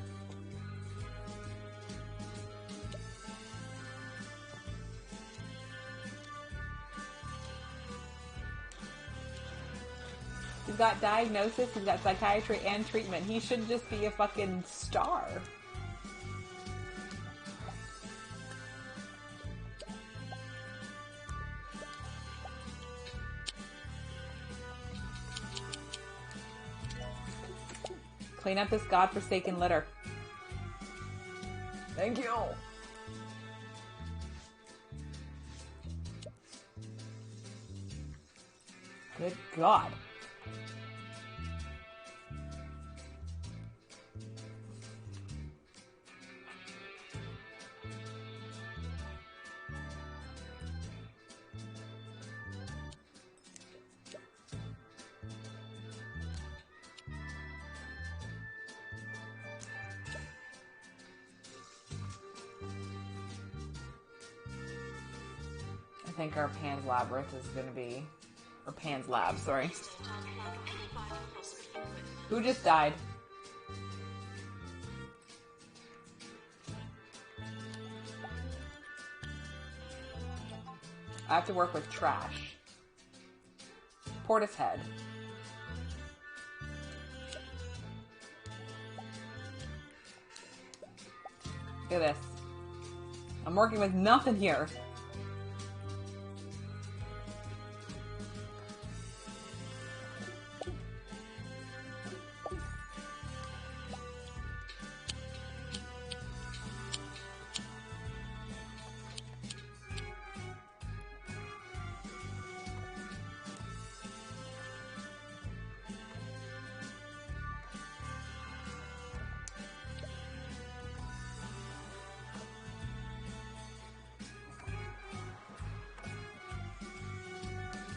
He's got diagnosis, he's got psychiatry and treatment. He should just be a fucking star. Clean up this godforsaken litter. Thank you. Good God. I think our Pan's Labyrinth is going to be... Or Pan's Lab, sorry. Who just died? I have to work with trash. Portishead. Look at this. I'm working with nothing here.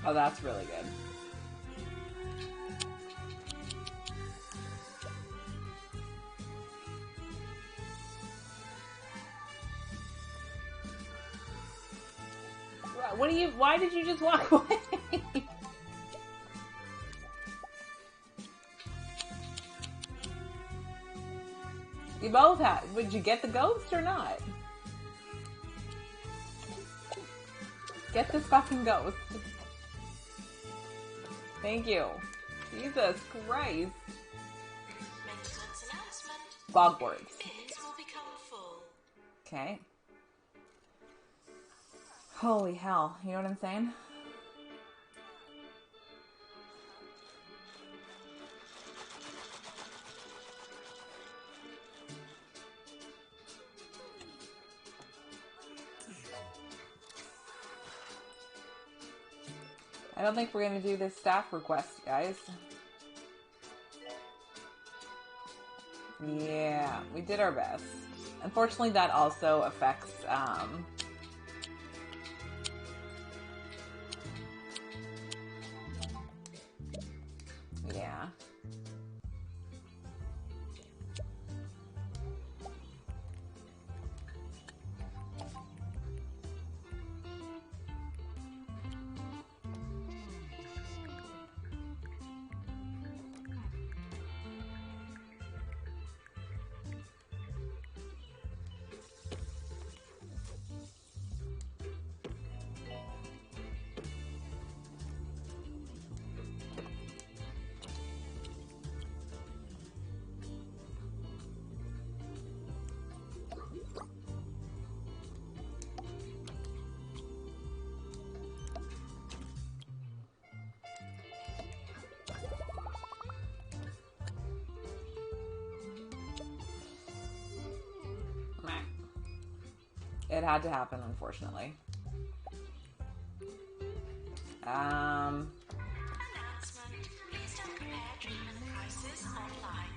Oh, that's really good. What do you, why did you just walk away? You both had. Would you get the ghost or not? Get this fucking ghost. Thank you. Jesus Christ. Maintenance announcement. Bogwarts. Bins will become full. Okay. Holy hell. You know what I'm saying? I don't think we're going to do this staff request, guys. Yeah, we did our best. Unfortunately, that also affects, yeah. It had to happen, unfortunately. Announcement. Please don't compare treatment prices online.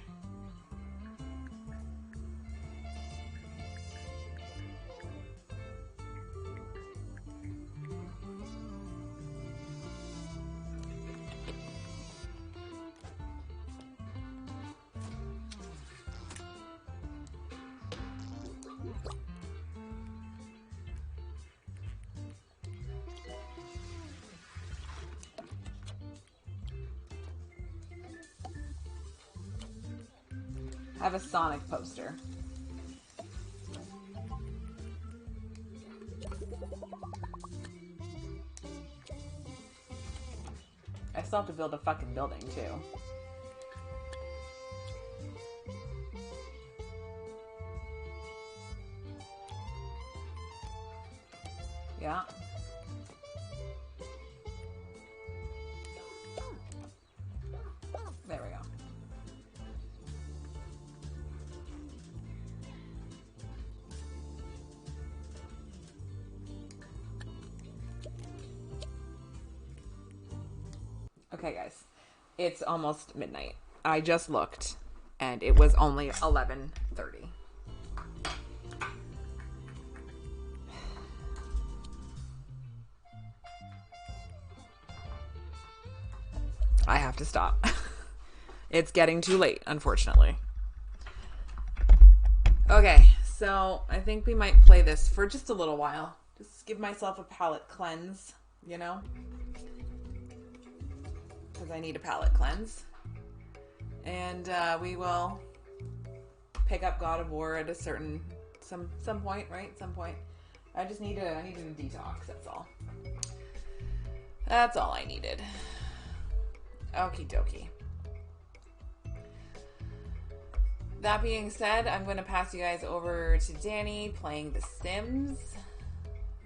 I have a Sonic poster. I still have to build a fucking building, too. Yeah. There we go. Okay, guys. It's almost midnight. I just looked, and it was only 11:30. I have to stop. It's getting too late, unfortunately. Okay, so I think we might play this for just a little while. Just give myself a palate cleanse, you know? Because I need a palate cleanse. And we will pick up God of War at a certain some point, right? Some point. I need a detox, that's all. That's all I needed. Okie dokie. That being said, I'm going to pass you guys over to Danny playing The Sims.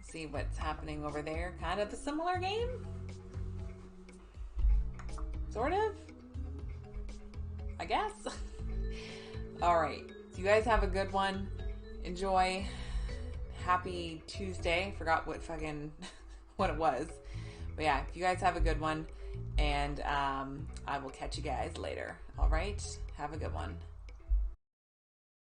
See what's happening over there. Kind of a similar game? Sort of? I guess. Alright. You guys have a good one. Enjoy. Happy Tuesday. Forgot what what it was. But yeah, you guys have a good one. And I will catch you guys later. Alright? Have a good one.